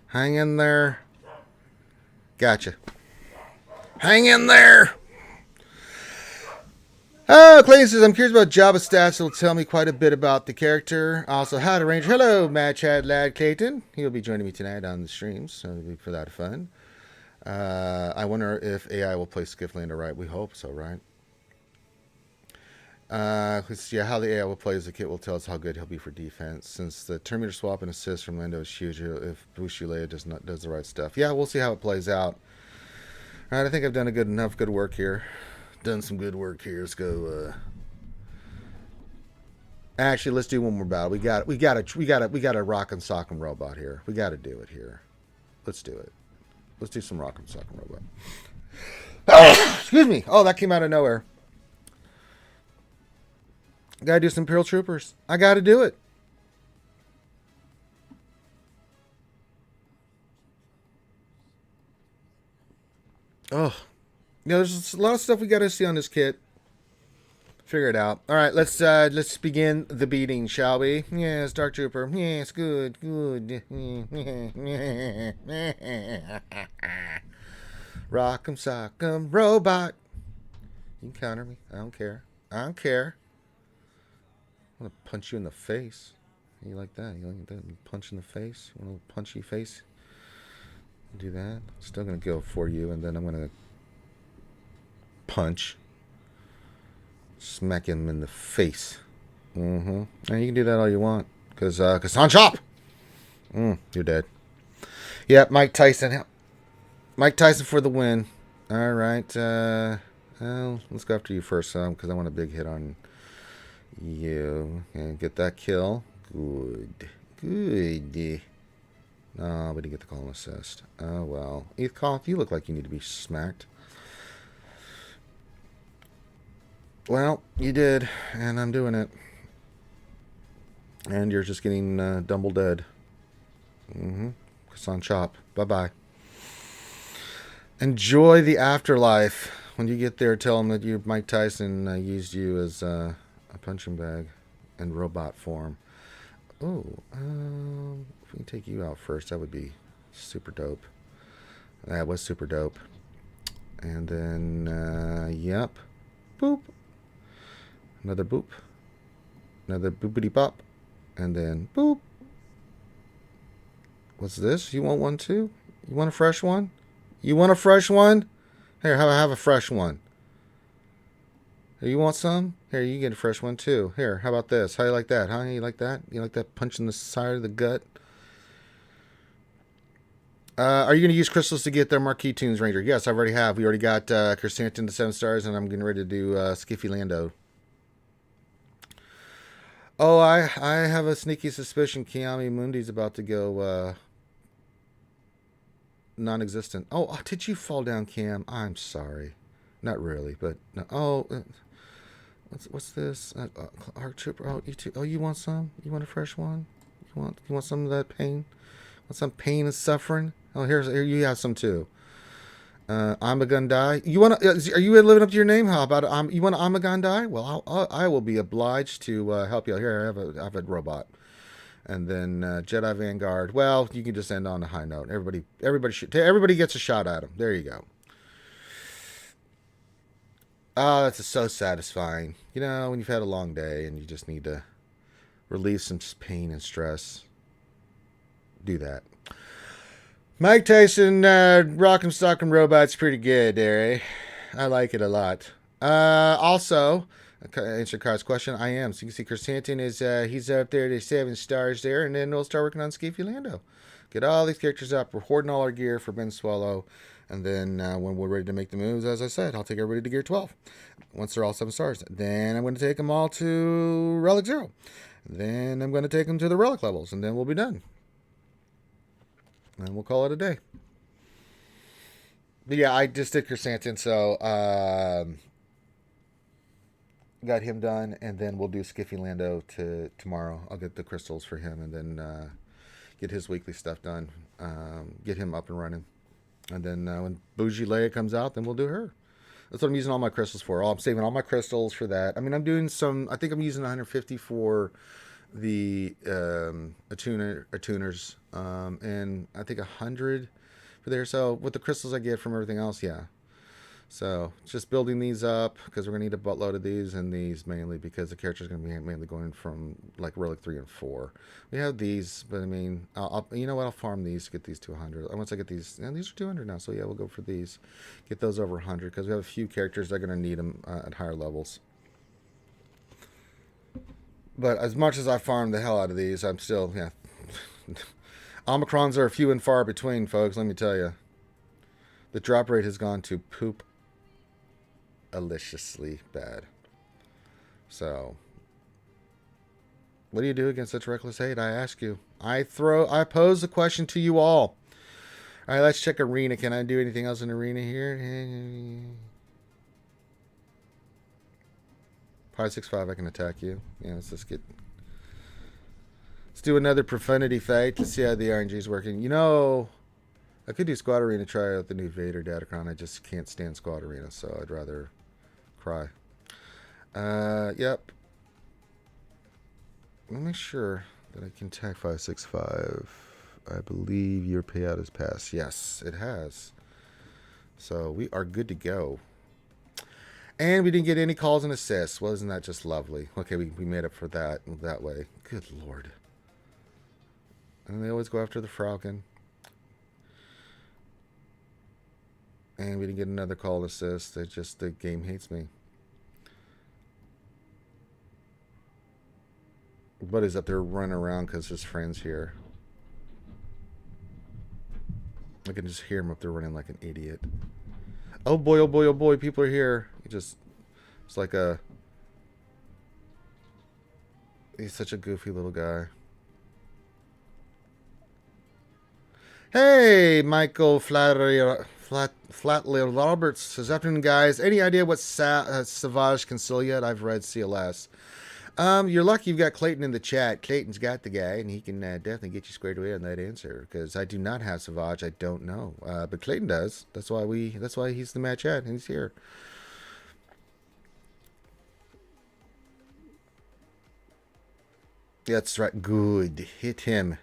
Hang in there. Gotcha. Hang in there. Oh, Clayton says, I'm curious about Jabba stats. It'll tell me quite a bit about the character. Also, how to range. Hello, Mad Chad Lad Clayton. He'll be joining me tonight on the streams, so it'll be for that fun. I wonder if AI will play Skifflander right. We hope so, right? Yeah, how the AI will play as the kit will tell us how good he'll be for defense. Since the Terminator swap and assist from Lando is huge, if Bushy Leia does the right stuff. Yeah, we'll see how it plays out. All right, I think I've done enough good work here. Done some good work here. Let's go. Actually, let's do one more battle. We got a rock and sock and robot here. We got to do it here. Let's do it. Let's do some rock and sock and robot. Excuse me. Oh, that came out of nowhere. Gotta do some Imperial Troopers. I gotta do it. Oh. You know, there's a lot of stuff we gotta see on this kit. Figure it out. Alright, let's begin the beating, shall we? Yes, Dark Trooper. Yes, good. Rock'em sock'em robot. You can counter me. I don't care. I don't care. I want to punch you in the face. You like that? You like that? Punch in the face? You want a little punchy face? Do that. Still going to go for you, and then I'm going to punch. Smack him in the face. Now you can do that all you want. Because on chop! You're dead. Yep, Mike Tyson. Mike Tyson for the win. Alright. Well, let's go after you first, because I want a big hit on you. And get that kill. Good. No, we didn't get the call and assist. Oh, well. Ethcoff, you look like you need to be smacked. Well, you did, and I'm doing it. And you're just getting double dead. Kassan Chop. Bye-bye. Enjoy the afterlife. When you get there, tell them that Mike Tyson used you as a punching bag in robot form. Oh, if we can take you out first, that would be super dope. That was super dope. And then, yep. Boop. Another boop. Another boopity pop. And then, boop. What's this? You want one too? You want a fresh one? You want a fresh one? Here, have a fresh one. Here, you want some? Here, you get a fresh one too. Here, how about this? How you like that, huh? You like that? You like that punch in the side of the gut? Are you going to use crystals to get their Marquee Tunes Ranger? Yes, I already have. We already got Chrysanthemum to 7 stars, and I'm getting ready to do Skiffy Lando. Oh, I have a sneaky suspicion Kiami Mundi's about to go non-existent. Oh, did you fall down, Cam? I'm sorry. Not really, but no. Oh, what's this? Arc Trooper. Oh, you too. Oh, you want some? You want a fresh one? You want some of that pain? Want some pain and suffering? Oh, here you have some too. I'm a gun die. You want to? Are you living up to your name? How about you want I'm a gun die? Well, I will be obliged to help you out. Here, I have a robot, and then Jedi Vanguard. Well, you can just end on a high note. Everybody gets a shot at him. There you go. Oh, that's so satisfying. You know, when you've had a long day and you just need to relieve some pain and stress, do that. Mike Tyson, Rock'em Sock'em Robot's pretty good, Derry. I like it a lot. Also, answer Car's question, I am. So you can see Chris Hanton is, he's up there to 7 stars there, and then we'll start working on Skewed Lando. Get all these characters up. We're hoarding all our gear for Ben Swallow. And then when we're ready to make the moves, as I said, I'll take everybody to Gear 12. Once they're all 7 stars. Then I'm going to take them all to Relic 0. Then I'm going to take them to the Relic levels. And then we'll be done. And we'll call it a day. But yeah, I just did Chrysanthemum, so got him done. And then we'll do Skiffy Lando tomorrow. I'll get the crystals for him and then get his weekly stuff done. Get him up and running. And then when Bougie Leia comes out, then we'll do her. That's what I'm using all my crystals for. I'm saving all my crystals for that. I mean, I'm doing some... I think I'm using 150 for the attuners. And I think 100 for there. So with the crystals I get from everything else, yeah. So just building these up because we're going to need a buttload of these and these mainly because the character's going to be mainly going from like Relic 3 and 4. We have these, but I mean, you know what? I'll farm these to get these to 100. Once I get these, and these are 200 now, so yeah, we'll go for these. Get those over 100 because we have a few characters that are going to need them at higher levels. But as much as I farm the hell out of these, I'm still, yeah. Omicrons are few and far between, folks, let me tell you. The drop rate has gone to poop deliciously bad. So, what do you do against such reckless hate? I ask you. I pose the question to you all. All right, let's check arena. Can I do anything else in arena here? Pi 6-5, I can attack you. Yeah, let's do another profanity fight to see how the RNG is working. You know, I could do Squad Arena, try out the new Vader Datacron. I just can't stand Squad Arena, so I'd rather cry. Yep. Let me make sure that I can tag 565. I believe your payout has passed. Yes, it has. So we are good to go. And we didn't get any calls and assists. Well, isn't that just lovely? Okay, we made up for that way. Good Lord. And they always go after the Falcon. And we didn't get another call assist. The game hates me. Buddy's up there running around because his friend's here. I can just hear him up there running like an idiot. Oh boy, oh boy, oh boy, people are here. It's like he's such a goofy little guy. Hey, Michael Flatler Roberts says, afternoon, guys. Any idea what Savage can sell yet? I've read CLS. You're lucky you've got Clayton in the chat. Clayton's got the guy, and he can definitely get you squared away on that answer. Because I do not have Savage. I don't know. But Clayton does. That's why he's the match at, and he's here. That's right. Good. Hit him.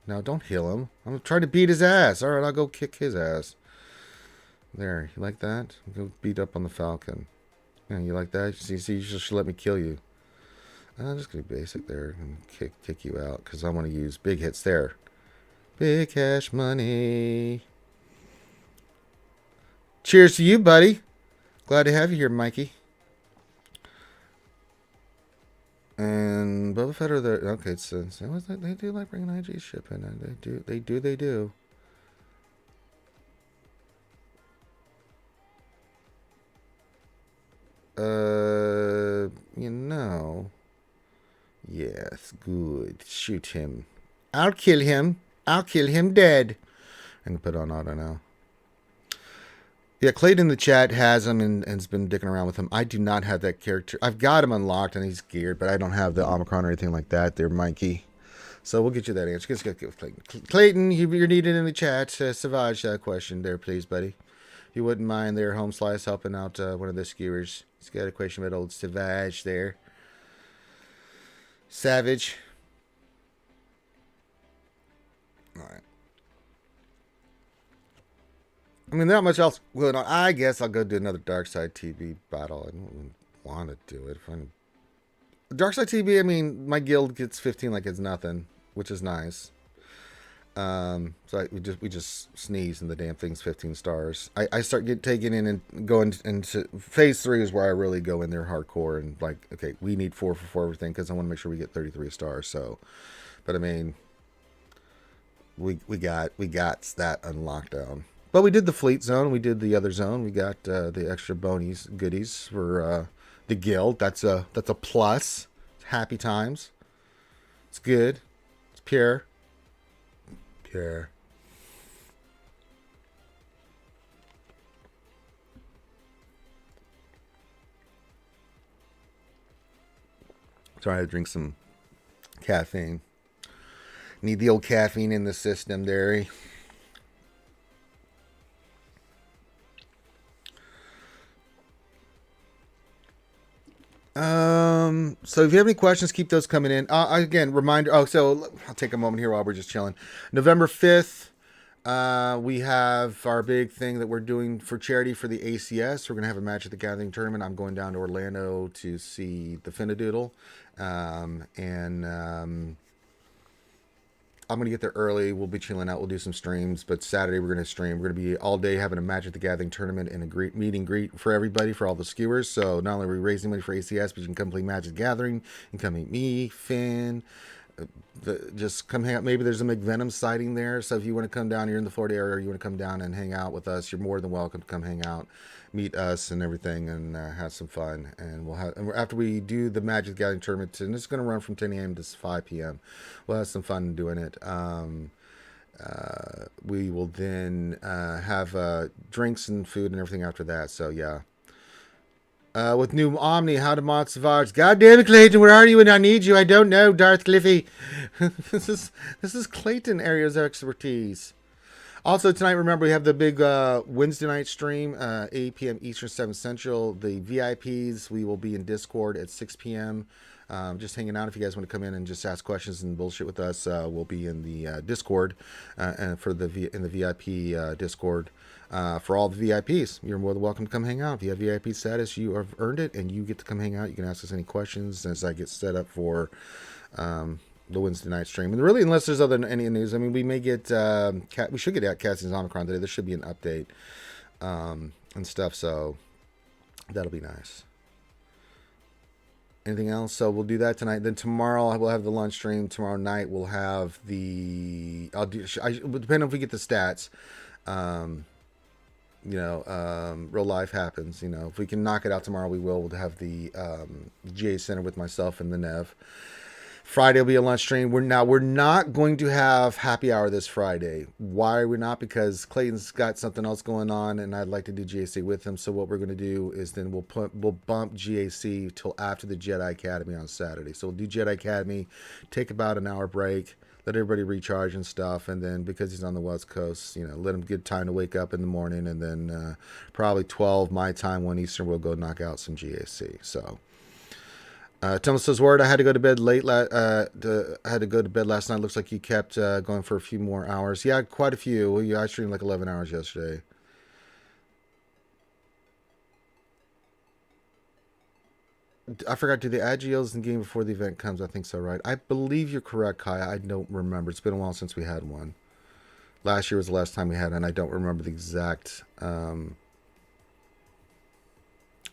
No, don't heal him. I'm trying to beat his ass. All right, I'll go kick his ass. There, you like that? Go beat up on the Falcon. Yeah, you like that? See, you just let me kill you. I'm just gonna be basic there and kick you out because I want to use big hits there. Big cash money. Cheers to you, buddy. Glad to have you here, Mikey. And Boba Fett are there. Okay, so they do like bringing IG ship in. They do. You know. Yes, good. Shoot him. I'll kill him. I'll kill him dead. I'm gonna put on auto now. Yeah, Clayton in the chat has him and has been dicking around with him. I do not have that character. I've got him unlocked and he's geared, but I don't have the Omicron or anything like that there, Mikey. So we'll get you that answer. Let's get with Clayton. Clayton, you're needed in the chat. Savage question there, please, buddy. If you wouldn't mind there, Home Slice helping out one of the skewers. He's got a question about old Savage there. Savage. All right. I mean, not much else going on. I guess I'll go do another Dark Side TV battle. I don't want to do it. Dark Side TV, I mean, my guild gets 15 like it's nothing, which is nice. So we just sneeze and the damn thing's 15 stars. I start taking in and going into phase 3 is where I really go in there hardcore and like, okay, we need 4 for everything because I want to make sure we get 33 stars. So, but I mean, we got that unlocked down. But we did the fleet zone. We did the other zone. We got the extra bonies goodies for the guild. That's a plus. It's happy times. It's good. It's pure. Pure. Sorry, I had to drink some caffeine. Need the old caffeine in the system, Derry. So if you have any questions, keep those coming in. Again, reminder. So I'll take a moment here while we're just chilling. November 5th, we have our big thing that we're doing for charity for the ACS. We're going to have a Magic the Gathering tournament. I'm going down to Orlando to see the Finadoodle. I'm going to get there early. We'll be chilling out. We'll do some streams. But Saturday, we're going to stream. We're going to be all day having a Magic the Gathering tournament and a great meet and greet for everybody, for all the skewers. So not only are we raising money for ACS, but you can come play Magic the Gathering. You can come meet me, Finn. Just come hang out. Maybe there's a McVenom sighting there. So if you want to come down, you're in the Florida area, or you want to come down and hang out with us, you're more than welcome to come hang out, meet us and everything, and have some fun. And after we do the Magic the Gathering tournament, and it's going to run from 10 a.m. to 5 p.m. We'll have some fun doing it. We will then have drinks and food and everything after that. So yeah. With new Omni, how to mod Savage. God damn it, Clayton, where are you when I need you? I don't know, Darth Cliffy. This is Clayton area's expertise. Also tonight, remember we have the big Wednesday night stream, 8 p.m. Eastern, 7 Central. The VIPs, we will be in Discord at 6 p.m. Just hanging out. If you guys want to come in and just ask questions and bullshit with us, we'll be in the Discord and in the VIP Discord. For all the VIPs, you're more than welcome to come hang out. If you have VIP status, you have earned it, and you get to come hang out. You can ask us any questions as I get set up for the Wednesday night stream. And really, unless there's any news, I mean, we may get we should get Cassie's Omicron today. There should be an update and stuff, so that'll be nice. Anything else? So we'll do that tonight. Then tomorrow we'll have the lunch stream. Tomorrow night we'll have the. Depending if we get the stats. Real life happens. If we can knock it out tomorrow, we will. We'll have the GA Center with myself and the Nev. Friday will be a lunch stream. We're not going to have happy hour this Friday. Why are we not? Because Clayton's got something else going on, and I'd like to do GAC with him. So what we're going to do is then we'll bump GAC till after the Jedi Academy on Saturday. So we'll do Jedi Academy, take about an hour break, let everybody recharge and stuff, and then because he's on the West Coast, let him get time to wake up in the morning, and then probably 12 my time, 1 Eastern, we'll go knock out some GAC. So. Thomas says, "Word, I had to go to bed late. I had to go to bed last night. Looks like you kept going for a few more hours. Yeah, quite a few. I streamed like 11 hours yesterday." I forgot, do the Agios in game before the event comes? I think so, right? I believe you're correct, Kaya. I don't remember. It's been a while since we had one. Last year was the last time we had one. I don't remember the exact...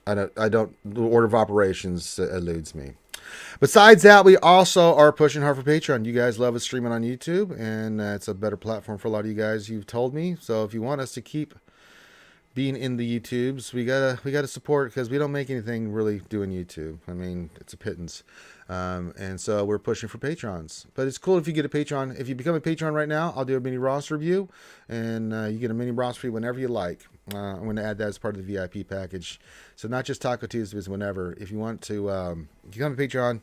I don't. The order of operations eludes me. Besides that, we also are pushing hard for Patreon. You guys love us streaming on YouTube, and it's a better platform for a lot of you guys. You've told me. So if you want us to keep being in the YouTubes, we gotta support, because we don't make anything really doing YouTube. I mean, it's a pittance. And so we're pushing for patrons. But it's cool if you get a Patreon. If you become a patron right now, I'll do a mini roster review, and you get a mini roster whenever you like. I'm going to add that as part of the VIP package. So not just Taco Tuesdays, whenever. If you want to become a Patreon,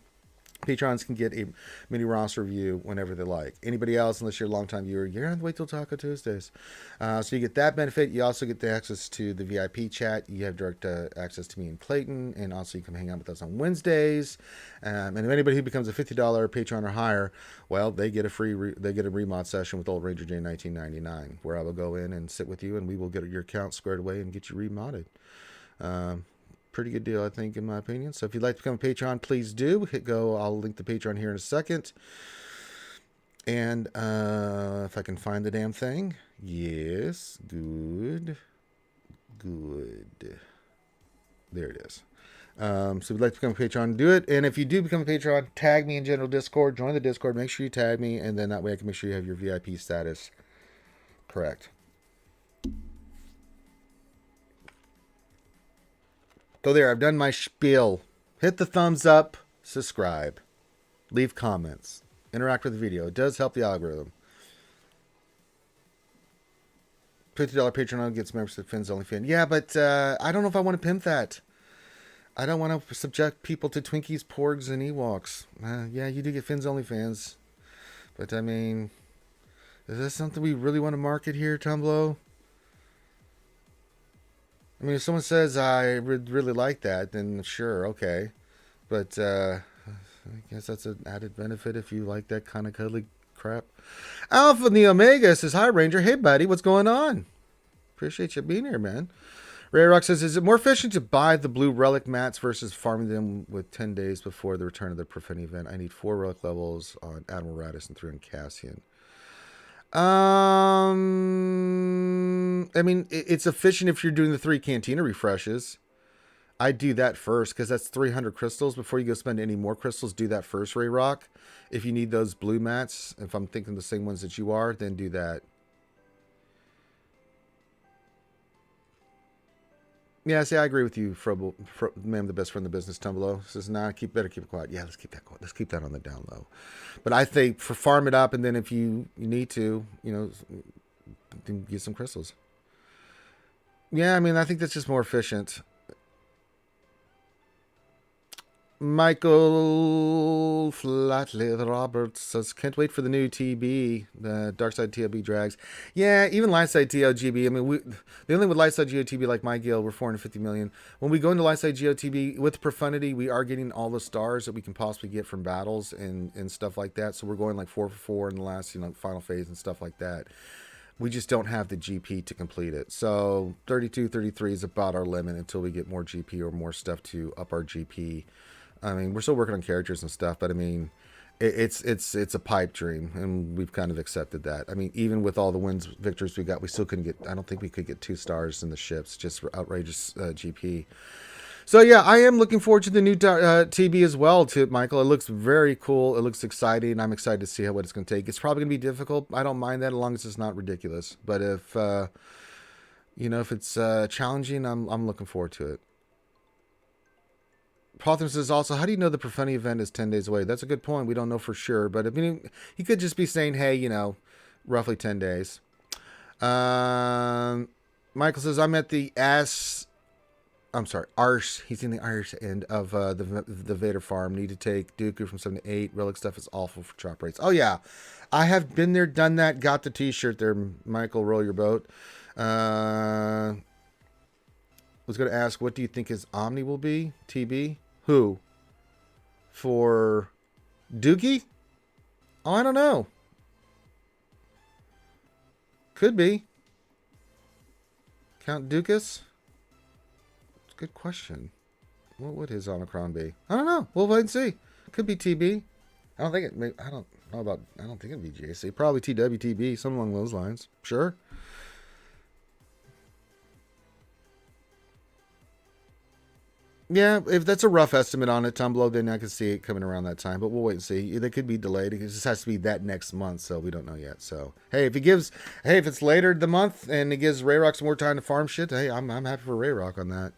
Patrons can get a mini roster review whenever they like. Anybody else, unless you're a longtime viewer, you're going to wait till Taco Tuesdays. So you get that benefit. You also get the access to the VIP chat. You have direct access to me and Clayton, and also you can hang out with us on Wednesdays. And if anybody who becomes a $50 Patreon or higher, well, they get a free they get a remod session with Old Ranger J 1999, where I will go in and sit with you, and we will get your account squared away and get you remodded. Pretty good deal, I think, in my opinion. So if you'd like to become a patron, please do. Hit go. I'll link the Patreon here in a second. And if I can find the damn thing. Yes. Good. Good. There it is. So if you'd like to become a patron, do it. And if you do become a patron, tag me in general Discord. Join the Discord. Make sure you tag me. And then that way I can make sure you have your VIP status correct. So there, I've done my spiel. Hit the thumbs up, subscribe, leave comments, interact with the video. It does help the algorithm. $50 Patreon gets members to Finn's OnlyFans. Yeah, but I don't know if I want to pimp that. I don't want to subject people to Twinkies, Porgs, and Ewoks. Yeah, you do get Finn's OnlyFans. But, I mean, is this something we really want to market here, Tumblo? I mean, if someone says I would really like that, then sure, okay. But I guess that's an added benefit if you like that kind of cuddly crap. Alpha in the Omega says, hi, Ranger. Hey, buddy. What's going on? Appreciate you being here, man. Ray Rock says, is it more efficient to buy the blue relic mats versus farming them with 10 days before the return of the Profanity event? I need 4 relic levels on Admiral Radis and 3 on Cassian. I mean, it's efficient if you're doing the 3 Cantina refreshes. I do that first because that's 300 crystals. Before you go spend any more crystals, do that first, Ray Rock. If you need those blue mats, if I'm thinking the same ones that you are, then do that. Yeah, see, I agree with you, ma'am, the best friend in the business, Tumblo. Says, nah, better keep it quiet. Yeah, let's keep that quiet. Let's keep that on the down low. But I think for farm it up, and then if you need to, you know, get some crystals. Yeah, I mean, I think that's just more efficient. Michael Flatley Roberts says, can't wait for the new TB, the Darkside TLB drags. Yeah, even Lightside TLGB. I mean, the only with Lightside GOTB, like my guild, we're 450 million. When we go into Lightside GOTB with Profundity, we are getting all the stars that we can possibly get from battles and stuff like that. So we're going like 4 for 4 in the last, you know, final phase and stuff like that. We just don't have the GP to complete it. So 32, 33 is about our limit until we get more GP or more stuff to up our GP. I mean, we're still working on characters and stuff, but I mean, it's a pipe dream, and we've kind of accepted that. I mean, even with all the victories we got, we still couldn't get. I don't think we could get 2 stars in the ships, just for outrageous GP. So yeah, I am looking forward to the new TB as well, to Michael. It looks very cool. It looks exciting. I'm excited to see what it's going to take. It's probably going to be difficult. I don't mind that as long as it's not ridiculous. But if you know, if it's challenging, I'm looking forward to it. Potham says also, how do you know the Profanity event is 10 days away? That's a good point. We don't know for sure, but I mean, he could just be saying, hey, you know, roughly 10 days. Michael says, I'm at the arse. He's in the Irish end of the Vader farm. Need to take Dooku from 7 to 8. Relic stuff is awful for chop rates. Oh, yeah. I have been there, done that, got the t-shirt there, Michael, roll your boat. Was going to ask, what do you think his Omni will be? TB? Who? For Dookie? Oh, I don't know. Could be. Count Dookus? Good question. What would his Omicron be? I don't know. We'll wait and see. Could be TB. I don't think it'd be JC. Probably TWTB, something along those lines. Sure. Yeah, if that's a rough estimate on it, Tumblo, then I can see it coming around that time. But we'll wait and see. They could be delayed. It just has to be that next month, so we don't know yet. So hey, if it's later the month and it gives Rayrock some more time to farm shit, hey, I'm happy for Rayrock on that.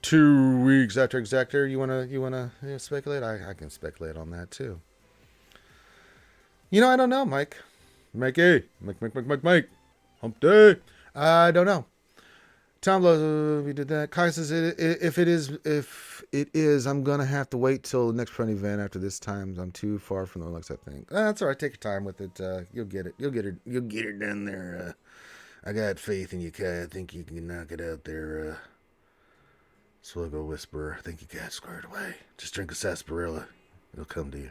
2 weeks after Exactor, you wanna speculate? I can speculate on that too. You know, I don't know, Mike. Mike. Hump day. I don't know. Tom Lowe, we did that. Kai says, if it is, I'm gonna have to wait till the next front event after this time. I'm too far from the Lux, I think. That's all right. Take your time with it. You'll get it. You'll get it done there. I got faith in you, Kai. I think you can knock it out there. SWGOH Whisperer. I think you got it squared away. Just drink a sarsaparilla. It'll come to you.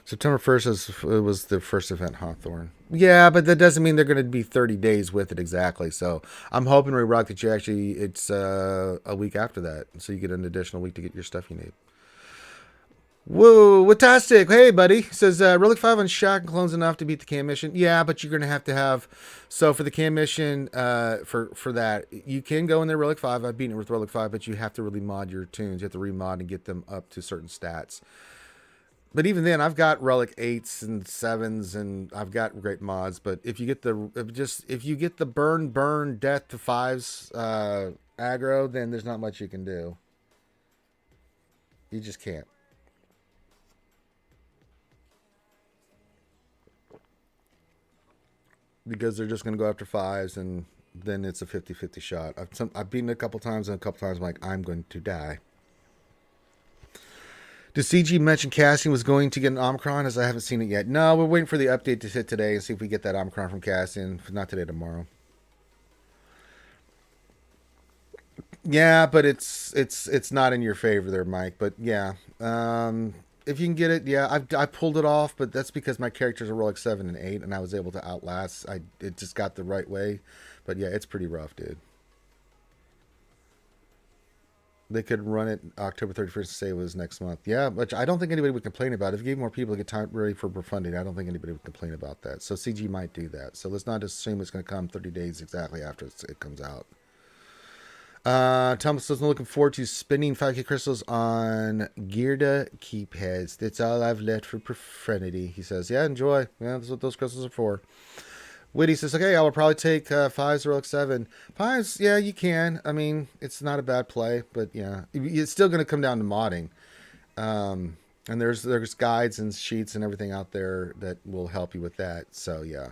September 1st was the first event, Hawthorne. Yeah, but that doesn't mean they're going to be 30 days with it exactly. So I'm hoping, Ray Rock, that you actually, it's a week after that. So you get an additional week to get your stuff you need. Whoa, fantastic. Hey, buddy. Says, Relic 5 on Shock and Clones enough to beat the cam mission. Yeah, but you're going to have, so for the cam mission, for that, you can go in there Relic 5. I've beaten it with Relic 5, but you have to really mod your tunes. You have to remod and get them up to certain stats. But even then, I've got Relic 8s and 7s, and I've got great mods. But if you get the burn death to 5s aggro, then there's not much you can do. You just can't. Because they're just going to go after 5s, and then it's a 50-50 shot. I've beaten it a couple times, and a couple times I'm like, I'm going to die. Did CG mention Cassian was going to get an Omicron, as I haven't seen it yet? No, we're waiting for the update to hit today and see if we get that Omicron from Cassian. If not today, tomorrow. Yeah, but it's not in your favor there, Mike. But yeah, if you can get it, yeah, I pulled it off, but that's because my characters are Relic 7 and 8, and I was able to outlast. It just got the right way. But yeah, it's pretty rough, dude. They could run it October 31st and say it was next month. Yeah, but I don't think anybody would complain about it. If you gave more people to get time ready for refunding, I don't think anybody would complain about that. So CG might do that. So let's not assume it's going to come 30 days exactly after it comes out. Thomas says, I'm looking forward to spinning 5K crystals on Gearda keep heads. That's all I've left for profanity. He says, yeah, enjoy. Yeah, that's what those crystals are for. Witty says, okay, I will probably take 5s or Relic 7. 5s, yeah, you can. I mean, it's not a bad play, but yeah, it's still going to come down to modding. And there's guides and sheets and everything out there that will help you with that. So yeah,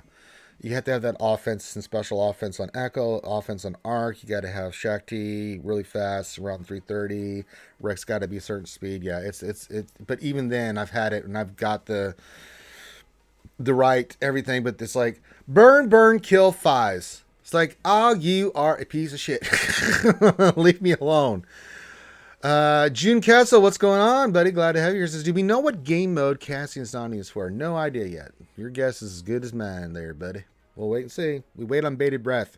you have to have that offense and special offense on Echo, offense on Arc. You got to have Shakti really fast around 330. Rex got to be a certain speed. Yeah, it's. But even then, I've had it and I've got the right everything, but it's like burn, kill 5s. It's like, oh, you are a piece of shit. Leave me alone. June Castle, what's going on, buddy? Glad to have you here. Says, do we know what game mode Cassian Zani is for? No idea yet. Your guess is as good as mine there, buddy. We'll wait and see. We wait on bated breath.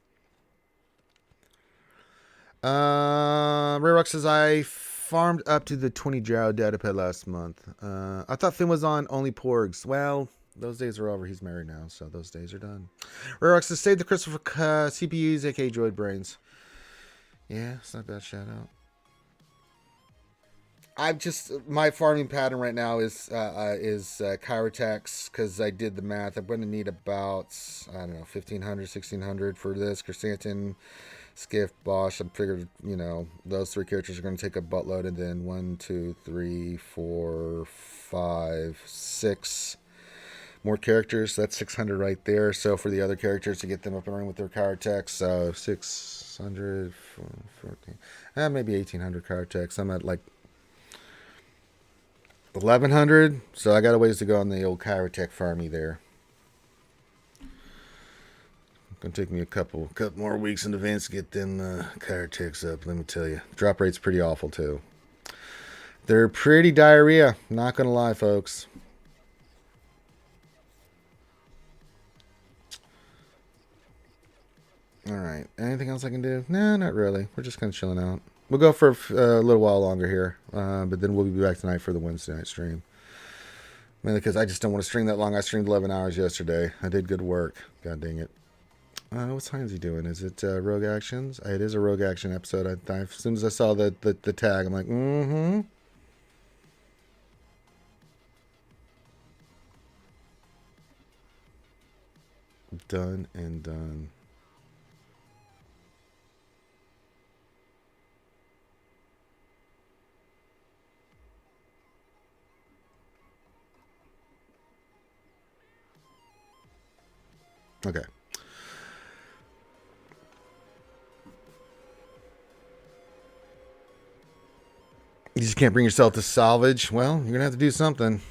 Rayrock says, I farmed up to the 20 Drow datapad last month. I thought Finn was on only Porgs. Well, those days are over. He's married now, so those days are done. Rayrock says, save the crystal for CPUs, aka droid brains. Yeah, it's not a bad shout out. My farming pattern right now is Chirotex, because I did the math. I'm going to need about, I don't know, 1,500, 1,600 for this. Chrysanthemum, Skiff, Bosch. I figured, those 3 characters are going to take a buttload, and then 1, 2, 3, 4, 5, 6 more characters. That's 600 right there. So for the other characters to get them up and running with their Chirotex, so 600, 14, maybe 1,800 Chirotex. I'm at like 1,100, so I got a ways to go on the old Chirotech farmy there. Gonna take me a couple more weeks in advance to get them Chirotechs up. Let me tell you, drop rate's pretty awful too. They're pretty diarrhea. Not gonna lie, folks. All right. Anything else I can do? Nah, not really. We're just kind of chilling out. We'll go for a little while longer here, but then we'll be back tonight for the Wednesday night stream. Mainly because I just don't want to stream that long. I streamed 11 hours yesterday. I did good work. God dang it. What time is he doing? Is it Rogue Actions? It is a Rogue Action episode. As soon as I saw the tag, I'm like, mm-hmm. Done and done. Okay. can't bring yourself to salvage. Well, you're gonna have to do something.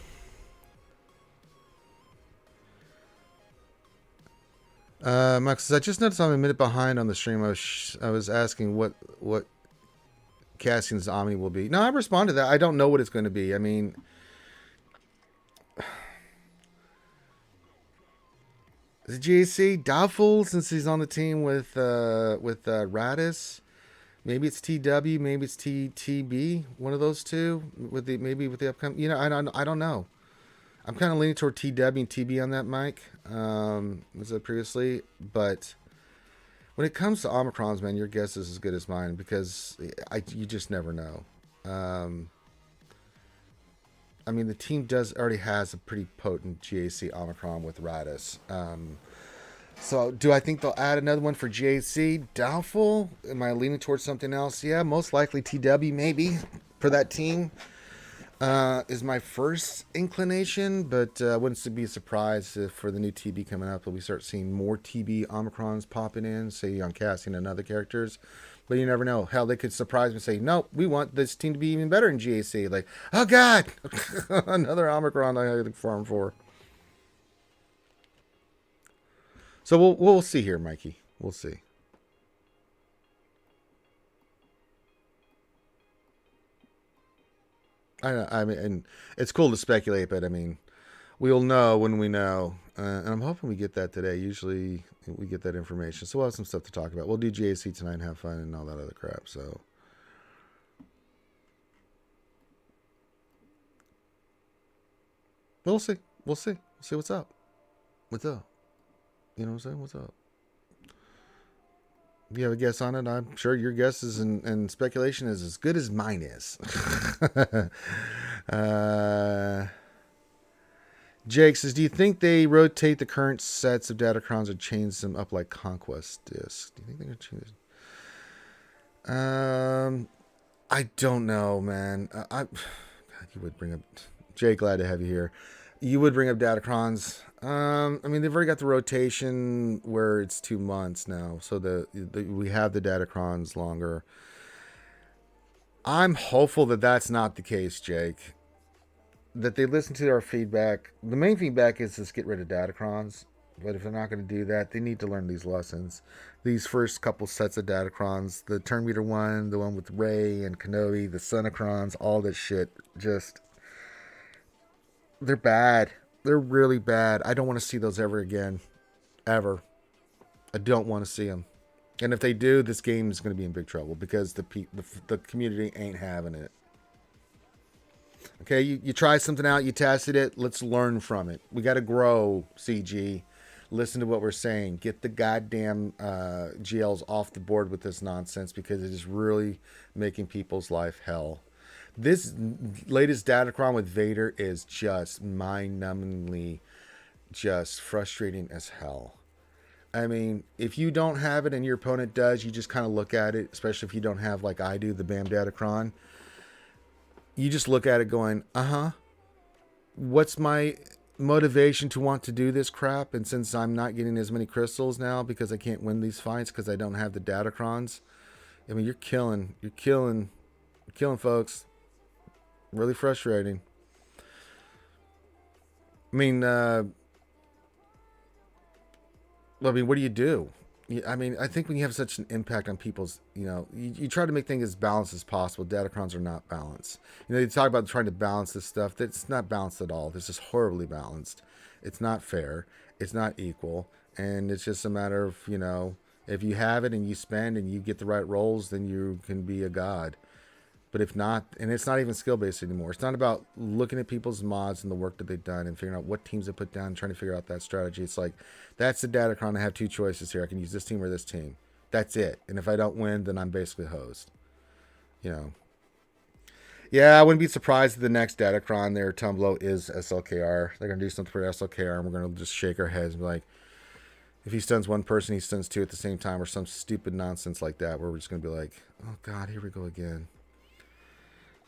Max, I just noticed I'm a minute behind on the stream. I was asking what Cassian's Omni will be. No, I responded to that. I don't know what it's going to be. I mean, is it GAC? Doubtful, since he's on the team with Radis. Maybe it's TW, maybe it's TB. One of those two. With the upcoming. You know, I don't know. I'm kind of leaning toward TW and TB on that mic. Was it previously? But when it comes to Omicrons, man, your guess is as good as mine, because you just never know. I mean, the team already has a pretty potent GAC Omicron with Radis. So do I think they'll add another one for GAC? Doubtful. Am I leaning towards something else? Yeah, most likely TW maybe for that team. Is my first inclination, but I wouldn't be surprised if for the new TB coming up, we start seeing more TB Omicrons popping in, say on Cassian and other characters. But you never know. Hell, they could surprise me and say, nope, we want this team to be even better in GAC. Like, oh God, another Omicron I had to farm for. So we'll see here, Mikey. We'll see. I mean, and it's cool to speculate, but I mean, we'll know when we know. And I'm hoping we get that today. Usually we get that information. So we'll have some stuff to talk about. We'll do GAC tonight and have fun and all that other crap. So we'll see. We'll see. We'll see what's up. What's up? You know what I'm saying? What's up? If you have a guess on it, I'm sure your guess is and speculation is as good as mine is. Jake says, do you think they rotate the current sets of Datacrons or change them up like Conquest discs? Do you think they're going to change it? I don't know, man. God, you would bring up... Jake, glad to have you here. You would bring up Datacrons. I mean, they've already got the rotation where it's 2 months now. So we have the Datacrons longer. I'm hopeful that that's not the case, Jake. That they listen to our feedback. The main feedback is just get rid of Datacrons. But if they're not going to do that, they need to learn these lessons. These first couple sets of Datacrons, the Turn Meter one, the one with Rey and Kenobi, the Sonocrons, all this shit, just... they're bad. They're really bad. I don't want to see those ever again. Ever. I don't want to see them. And if they do, this game is going to be in big trouble because the community ain't having it. Okay, you try something out, you tested it, let's learn from it. We got to grow, CG. Listen to what we're saying. Get the goddamn GLs off the board with this nonsense because it is really making people's life hell. This latest Datacron with Vader is just mind-numbingly just frustrating as hell. I mean, if you don't have it and your opponent does, you just kind of look at it, especially if you don't have, like I do, the BAM Datacron. You just look at it going, what's my motivation to want to do this crap? And since I'm not getting as many crystals now because I can't win these fights because I don't have the Datacrons, I mean, you're killing folks. Really frustrating. I mean, what do you do? I mean, I think when you have such an impact on people's, you try to make things as balanced as possible. Datacrons are not balanced. You talk about trying to balance this stuff. That's not balanced at all. This is horribly balanced. It's not fair. It's not equal. And it's just a matter of, if you have it and you spend and you get the right rolls, then you can be a god. But if not, and it's not even skill-based anymore. It's not about looking at people's mods and the work that they've done and figuring out what teams they put down and trying to figure out that strategy. It's like, that's the Datacron. I have two choices here. I can use this team or this team. That's it. And if I don't win, then I'm basically hosed. Yeah, I wouldn't be surprised if the next Datacron there, Tumblo, is SLKR. They're going to do something for SLKR, and we're going to just shake our heads and be like, if he stuns one person, he stuns two at the same time, or some stupid nonsense like that, where we're just going to be like, oh, God, here we go again.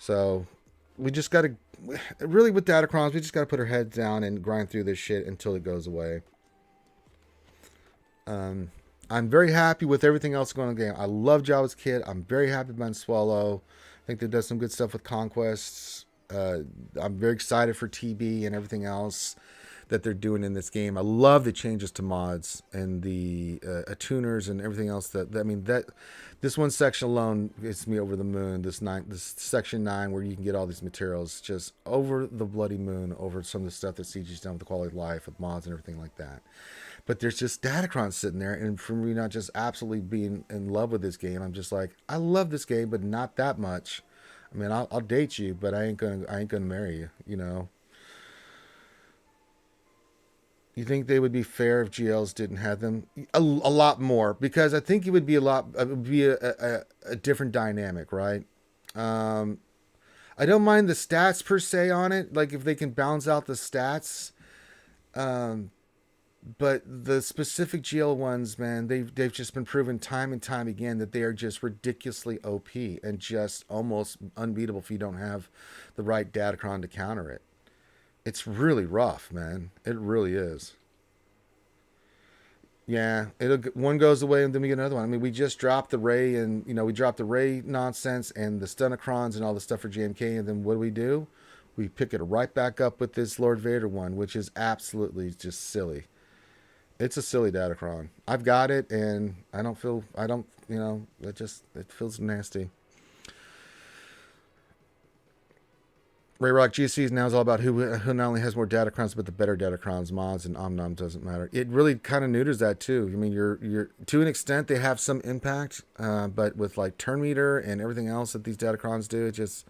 So we just got to, really with Datacrons, we just got to put our heads down and grind through this shit until it goes away. I'm very happy with everything else going on in the game. I love Java's Kid. I'm very happy about Swallow. I think they've done some good stuff with conquests. I'm very excited for TB and everything else that they're doing in this game. I love the changes to mods and the attuners and everything else. That this one section alone gets me over the moon. This section 9 where you can get all these materials, just over the bloody moon over some of the stuff that CG's done with the quality of life, with mods and everything like that. But there's just Datacron sitting there, and for me not just absolutely being in love with this game, I'm just like, I love this game, but not that much. I mean, I'll date you, but I ain't gonna marry you. You know. You think they would be fair if GLs didn't have them? A lot more, because I think it would be a different dynamic, right? I don't mind the stats per se on it, like if they can balance out the stats. But the specific GL ones, man, they've just been proven time and time again that they are just ridiculously OP and just almost unbeatable if you don't have the right Datacron to counter it. It's really rough, man. It really is. Yeah, one goes away and then we get another one. I mean, we just dropped the Ray, and we dropped the Ray nonsense and the Stunacrons and all the stuff for JMK, and then what do? We pick it right back up with this Lord Vader one, which is absolutely just silly. It's a silly Datacron. I've got it, and it feels nasty. Ray Rock GC now is all about who not only has more Datacrons, but the better Datacrons, mods, and Omnom doesn't matter. It really kind of neuters that too. I mean, you're to an extent they have some impact, but with like turn meter and everything else that these Datacrons do, it's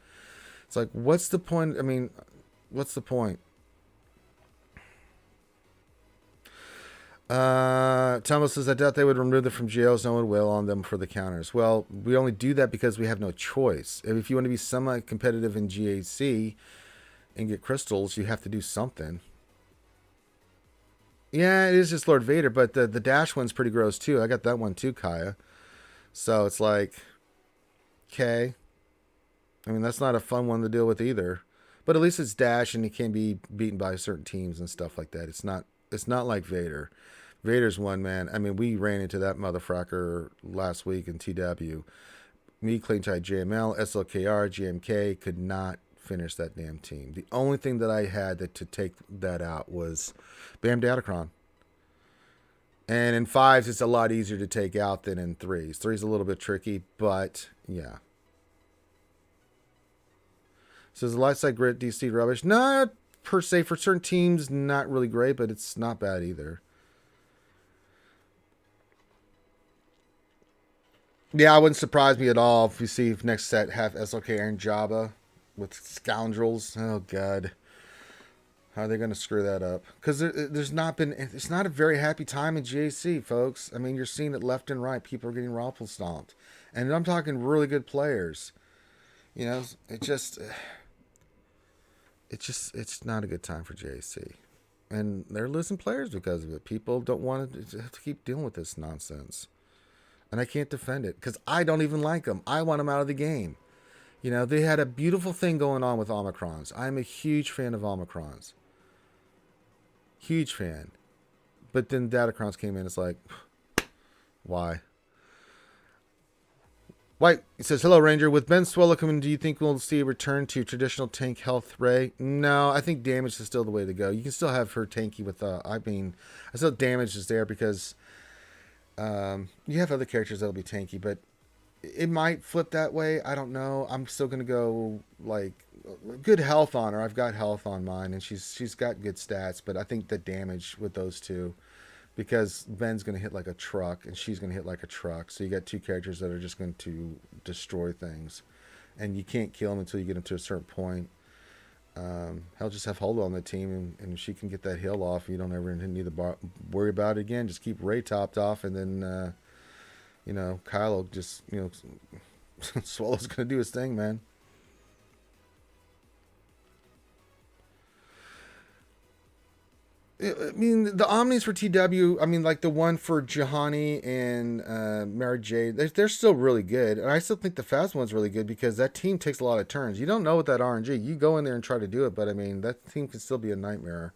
like, what's the point? I mean, what's the point? Thomas says, I doubt they would remove them from GLs. No one will on them for the counters. Well, we only do that because we have no choice. If you want to be semi-competitive in GAC and get crystals, you have to do something. Yeah, it is just Lord Vader, but the dash one's pretty gross too. I got that one too, Kaya. So it's like, okay. I mean, that's not a fun one to deal with either. But at least it's dash and it can be beaten by certain teams and stuff like that. It's not like Vader. Vader's one, man. I mean, we ran into that motherfucker last week in TW. Me, Clean Tide, JML, SLKR, GMK could not finish that damn team. The only thing that I had to take that out was Bam Datacron. And in 5s, it's a lot easier to take out than in 3s. 3's a little bit tricky, but yeah. So is the light side grid DC rubbish? Not per se. For certain teams, not really great, but it's not bad either. Yeah, it wouldn't surprise me at all if we see next set have SLK and Jabba with scoundrels. Oh, God. How are they going to screw that up? Because it's not a very happy time in GAC, folks. I mean, you're seeing it left and right. People are getting raffle stomped. And I'm talking really good players. It's not a good time for JAC. And they're losing players because of it. People don't want to have to keep dealing with this nonsense. And I can't defend it because I don't even like them. I want them out of the game. They had a beautiful thing going on with Omicrons. I'm a huge fan of Omicrons. Huge fan. But then Datacrons came in. It's like, why? White says, hello, Ranger. With Ben Swallow coming, do you think we'll see a return to traditional tank health Ray? No, I think damage is still the way to go. You can still have her tanky with, I still damage is there because you have other characters that'll be tanky, but it might flip that way. I don't know. I'm still going to go, like, good health on her. I've got health on mine, and she's got good stats, but I think the damage with those two, because Ben's going to hit like a truck and she's going to hit like a truck. So you got two characters that are just going to destroy things. And you can't kill them until you get them to a certain point. He'll just have Holdo on the team, and she can get that heal off. You don't ever need to worry about it again. Just keep Ray topped off, and then, Kyle will just, Swallow's going to do his thing, man. I mean, the Omnis for TW, I mean, like the one for Jahani and Mary Jade, they're still really good. And I still think the fast one's really good because that team takes a lot of turns. You don't know with that RNG. You go in there and try to do it, but I mean, that team can still be a nightmare.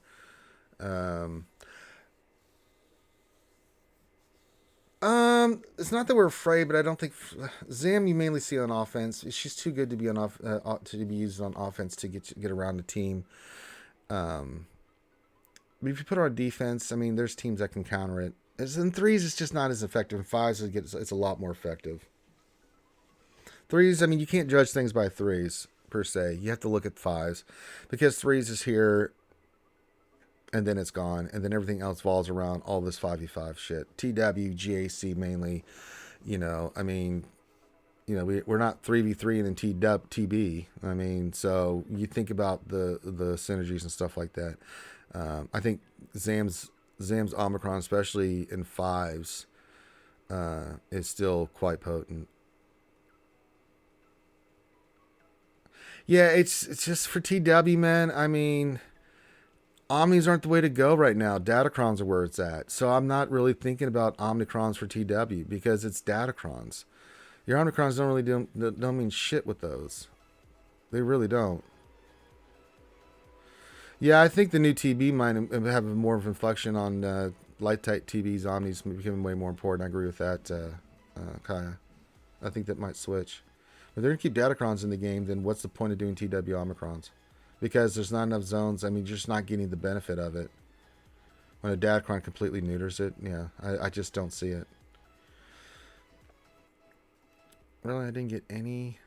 It's not that we're afraid, but I don't think Zam you mainly see on offense. She's too good to be on to be used on offense to get around the team. But if you put her on defense, I mean, there's teams that can counter it. As in threes, it's just not as effective. In fives, it's a lot more effective. Threes, I mean, you can't judge things by threes per se. You have to look at fives because threes is here and then it's gone, and then everything else falls around all this 5v5 shit. TW, GAC mainly, I mean, we're not 3v3 and then TB. I mean, so you think about the synergies and stuff like that. I think Zam's Omicron, especially in fives, is still quite potent. Yeah, it's just for TW, man. I mean, Omnis aren't the way to go right now. Datacrons are where it's at. So I'm not really thinking about Omnicrons for TW because it's Datacrons. Your Omnicrons don't mean shit with those. They really don't. Yeah, I think the new TB might have more of an inflection on light tight TBs. Omnis becoming way more important. I agree with that, Kaya. I think that might switch. If they're going to keep Datacrons in the game, then what's the point of doing TW Omicrons? Because there's not enough zones. I mean, you're just not getting the benefit of it. When a Datacron completely neuters it, yeah, I just don't see it. Really, I didn't get any.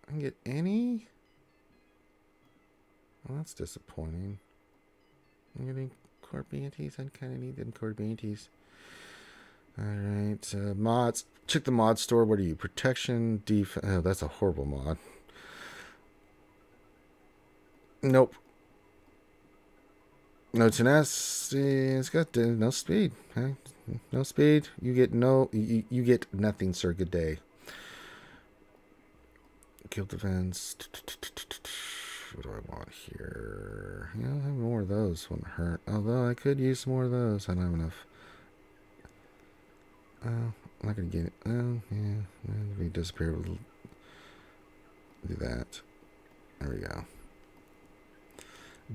I didn't get any? Well, that's disappointing. I'm getting core banties. I kind of need them core banties. Alright, mods. Check the mod store. What are you? Protection, defense. Oh, that's a horrible mod. Nope. No tenacity. It's got no speed. Okay? No speed. You get you get nothing, sir. Good day. Kill defense. What do I want here? Yeah, I'll have more of those. Wouldn't hurt. Although I could use more of those. I don't have enough. I'm not gonna get it. Oh, yeah. We disappear. We'll do that. There we go.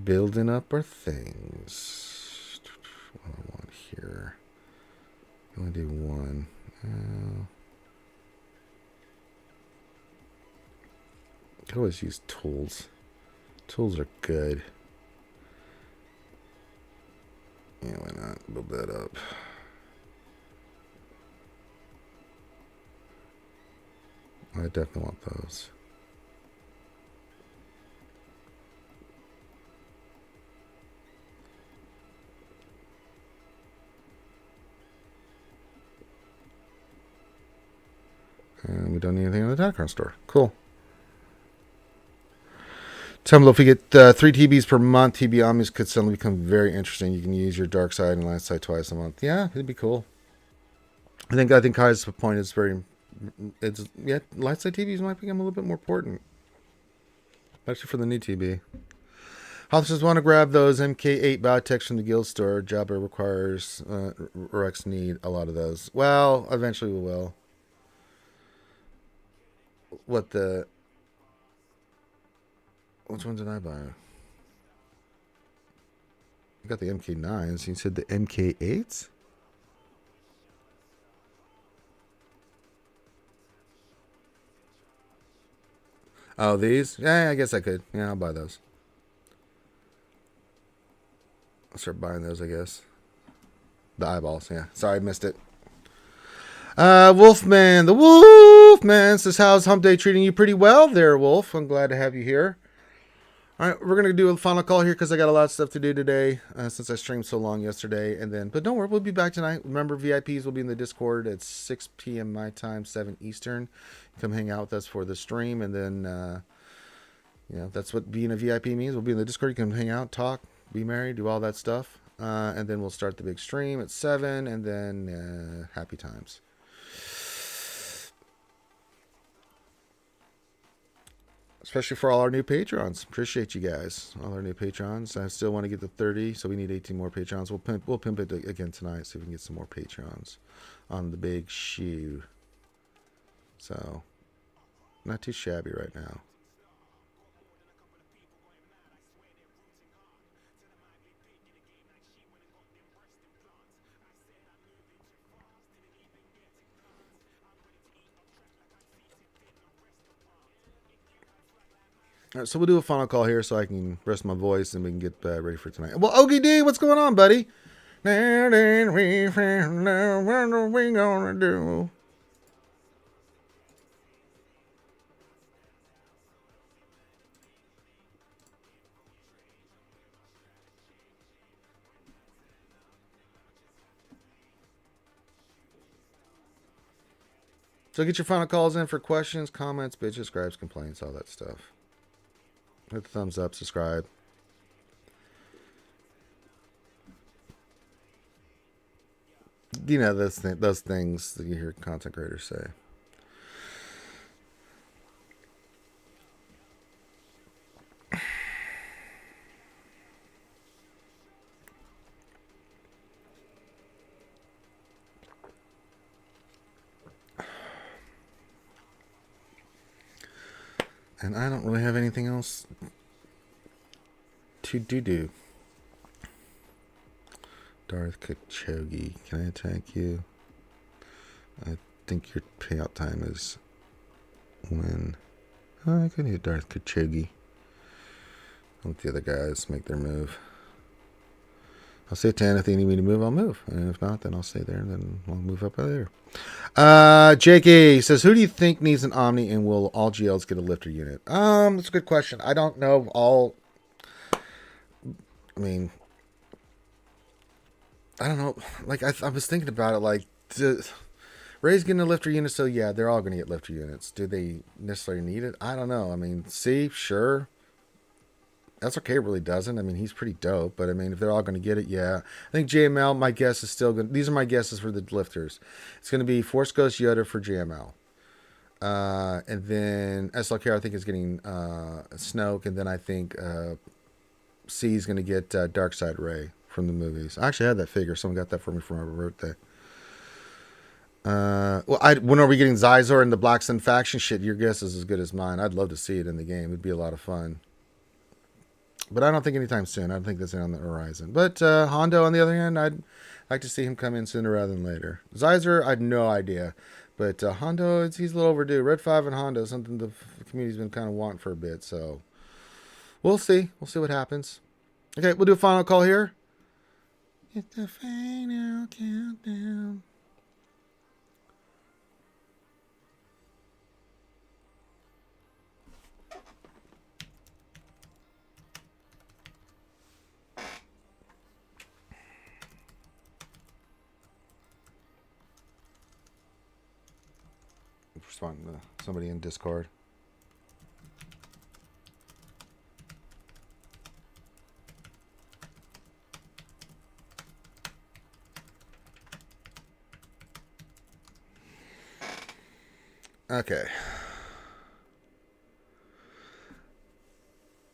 Building up our things. What do I want here? I only do one. I could always use tools. Tools are good. Yeah, why not? Build that up. I definitely want those. And we don't need anything in the Datacron store. Cool. Tell me if we get 3 TBs per month, TB Omnis could suddenly become very interesting. You can use your dark side and light side twice a month. Yeah, it'd be cool. I think Kai's point is light side TBs might become a little bit more important, especially for the new TB. Officers want to grab those MK8 biotechs from the guild store. Jabba requires Rex need a lot of those. Well, eventually we will. Which one did I buy? I got the MK9s. You said the MK8s? Oh, these? Yeah, I guess I could. Yeah, I'll buy those. I'll start buying those, I guess. The eyeballs, yeah. Sorry, I missed it. Wolfman. The Wolfman says, how's Hump Day treating you? Pretty well there, Wolf. I'm glad to have you here. All right, we're going to do a final call here because I got a lot of stuff to do today since I streamed so long yesterday. But don't worry, we'll be back tonight. Remember, VIPs will be in the Discord at 6 p.m. my time, 7 Eastern. Come hang out with us for the stream. And then, that's what being a VIP means. We'll be in the Discord. You can hang out, talk, be merry, do all that stuff. And then we'll start the big stream at 7 and then happy times. Especially for all our new patrons. Appreciate you guys. All our new patrons. I still want to get to 30, so we need 18 more patrons. We'll pimp it again tonight, so we can get some more patrons on the big shoe. So, not too shabby right now. All right, so we'll do a final call here so I can rest my voice and we can get ready for tonight. Well, Ogie D, what's going on, buddy? What are we gonna do? So get your final calls in for questions, comments, bitches, grabs, complaints, all that stuff. Hit the thumbs up, subscribe. You know, those things that you hear content creators say. And I don't really have anything else to do. Darth Kachoggi, can I attack you? I think your payout time is when... Oh, I could hit Darth Kachoggi. I'll let the other guys make their move. I'll say 10. If they need me to move, I'll move. And if not, then I'll stay there and then I'll move up out there. Jakey says, who do you think needs an Omni and will all GLs get a lifter unit? That's a good question. I don't know all... I mean... I don't know. Like, I was thinking about it, like... Ray's getting a lifter unit, so yeah, they're all going to get lifter units. Do they necessarily need it? I don't know. I mean, see, sure. SRK really doesn't. I mean, he's pretty dope, but I mean, if they're all going to get it, yeah. I think JML, my guess is still good. These are my guesses for the lifters. It's going to be Force Ghost Yoda for JML. And then SLK, I think, is getting Snoke, and then I think C is going to get Darkseid Ray from the movies. I actually had that figure. Someone got that for me for my birthday. When are we getting Zizor and the Black Sun faction? Shit, your guess is as good as mine. I'd love to see it in the game. It'd be a lot of fun. But I don't think anytime soon. I don't think that's on the horizon. But Hondo, on the other hand, I'd like to see him come in sooner rather than later. Zizor, I had no idea. But Hondo, he's a little overdue. Red 5 and Hondo, something the community's been kind of wanting for a bit. So we'll see. We'll see what happens. Okay, we'll do a final call here. Get the final countdown. Responding to somebody in Discord. Okay.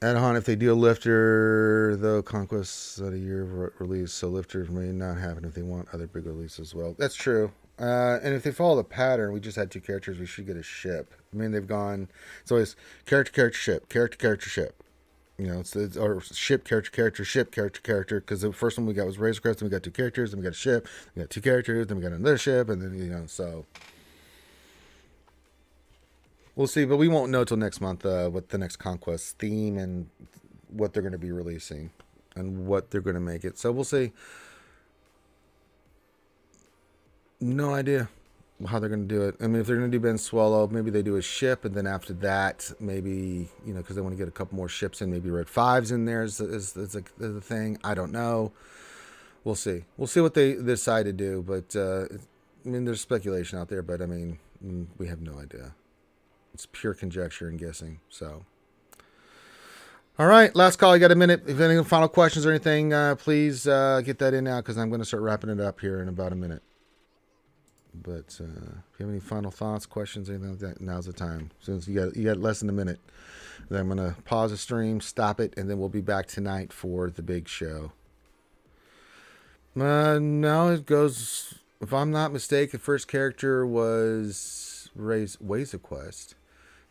Adahan, if they do a lifter, though, Conquest's at a year of release, so lifters may not happen if they want other big releases as well. That's true. And if they follow the pattern, we just had 2 characters, we should get a ship. I mean, they've gone... It's always character, ship, character, ship. You know, it's or ship, character, ship, character, because the first one we got was Razor Crest, then we got 2 characters, then we got a ship, we got 2 characters, then we got another ship, and then, you know, so... We'll see, but we won't know till next month what the next Conquest theme and what they're going to be releasing and what they're going to make it. So we'll see. No idea how they're going to do it. I mean, if they're going to do Ben Swallow, maybe they do a ship, and then after that, maybe, you know, because they want to get a couple more ships in, maybe Red 5s in there is the thing. I don't know. We'll see. We'll see what they decide to do, but, I mean, there's speculation out there, but, I mean, we have no idea. It's pure conjecture and guessing. So, all right, last call. You got a minute. If any final questions or anything, please get that in now because I'm going to start wrapping it up here in about a minute. But if you have any final thoughts, questions, anything like that, now's the time. Since you got less than a minute, then I'm going to pause the stream, stop it, and then we'll be back tonight for the big show. Now it goes. If I'm not mistaken, the first character was Ways of Quest.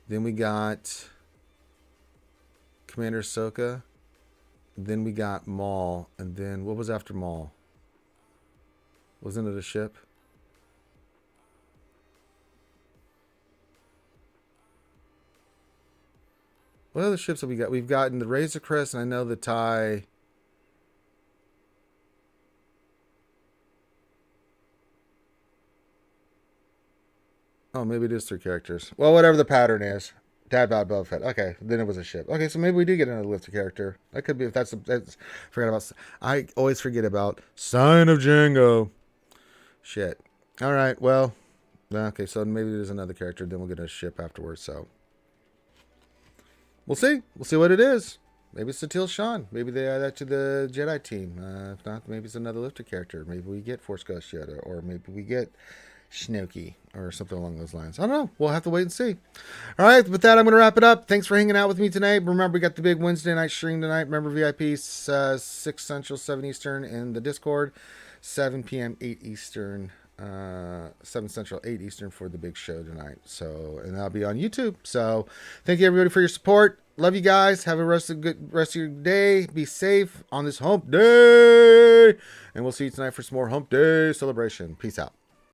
Then we got Commander Ahsoka. Then we got Maul. And then what was after Maul? Wasn't it a ship? What other ships have we got? We've gotten the Razor Crest, and I know the Thai. Oh, maybe it is 3 characters. Well, whatever the pattern is. Dad Bod Boba Fett. Okay, then it was a ship. Okay, so maybe we do get another lifter character. That could be if that's. Forget about. I always forget about Sign of Django. Shit. All right. Well. Okay. So maybe there's another character. Then we'll get a ship afterwards. So we'll see. We'll see what it is. Maybe it's Satil Shan. Maybe they add that to the Jedi team. If not, maybe it's another lifter character. Maybe we get Force Ghost Yoda, or maybe we get Snoke or something along those lines. I don't know. We'll have to wait and see. All right, with that, I'm going to wrap it up. Thanks for hanging out with me tonight. Remember, we got the big Wednesday night stream tonight. Remember, VIP 6 Central, 7 Eastern in the Discord, 7 p.m., 8 Eastern, 7 Central, 8 Eastern for the big show tonight. So, and that'll be on YouTube. So, thank you everybody for your support. Love you guys. Have a good rest of your day. Be safe on this hump day. And we'll see you tonight for some more hump day celebration. Peace out.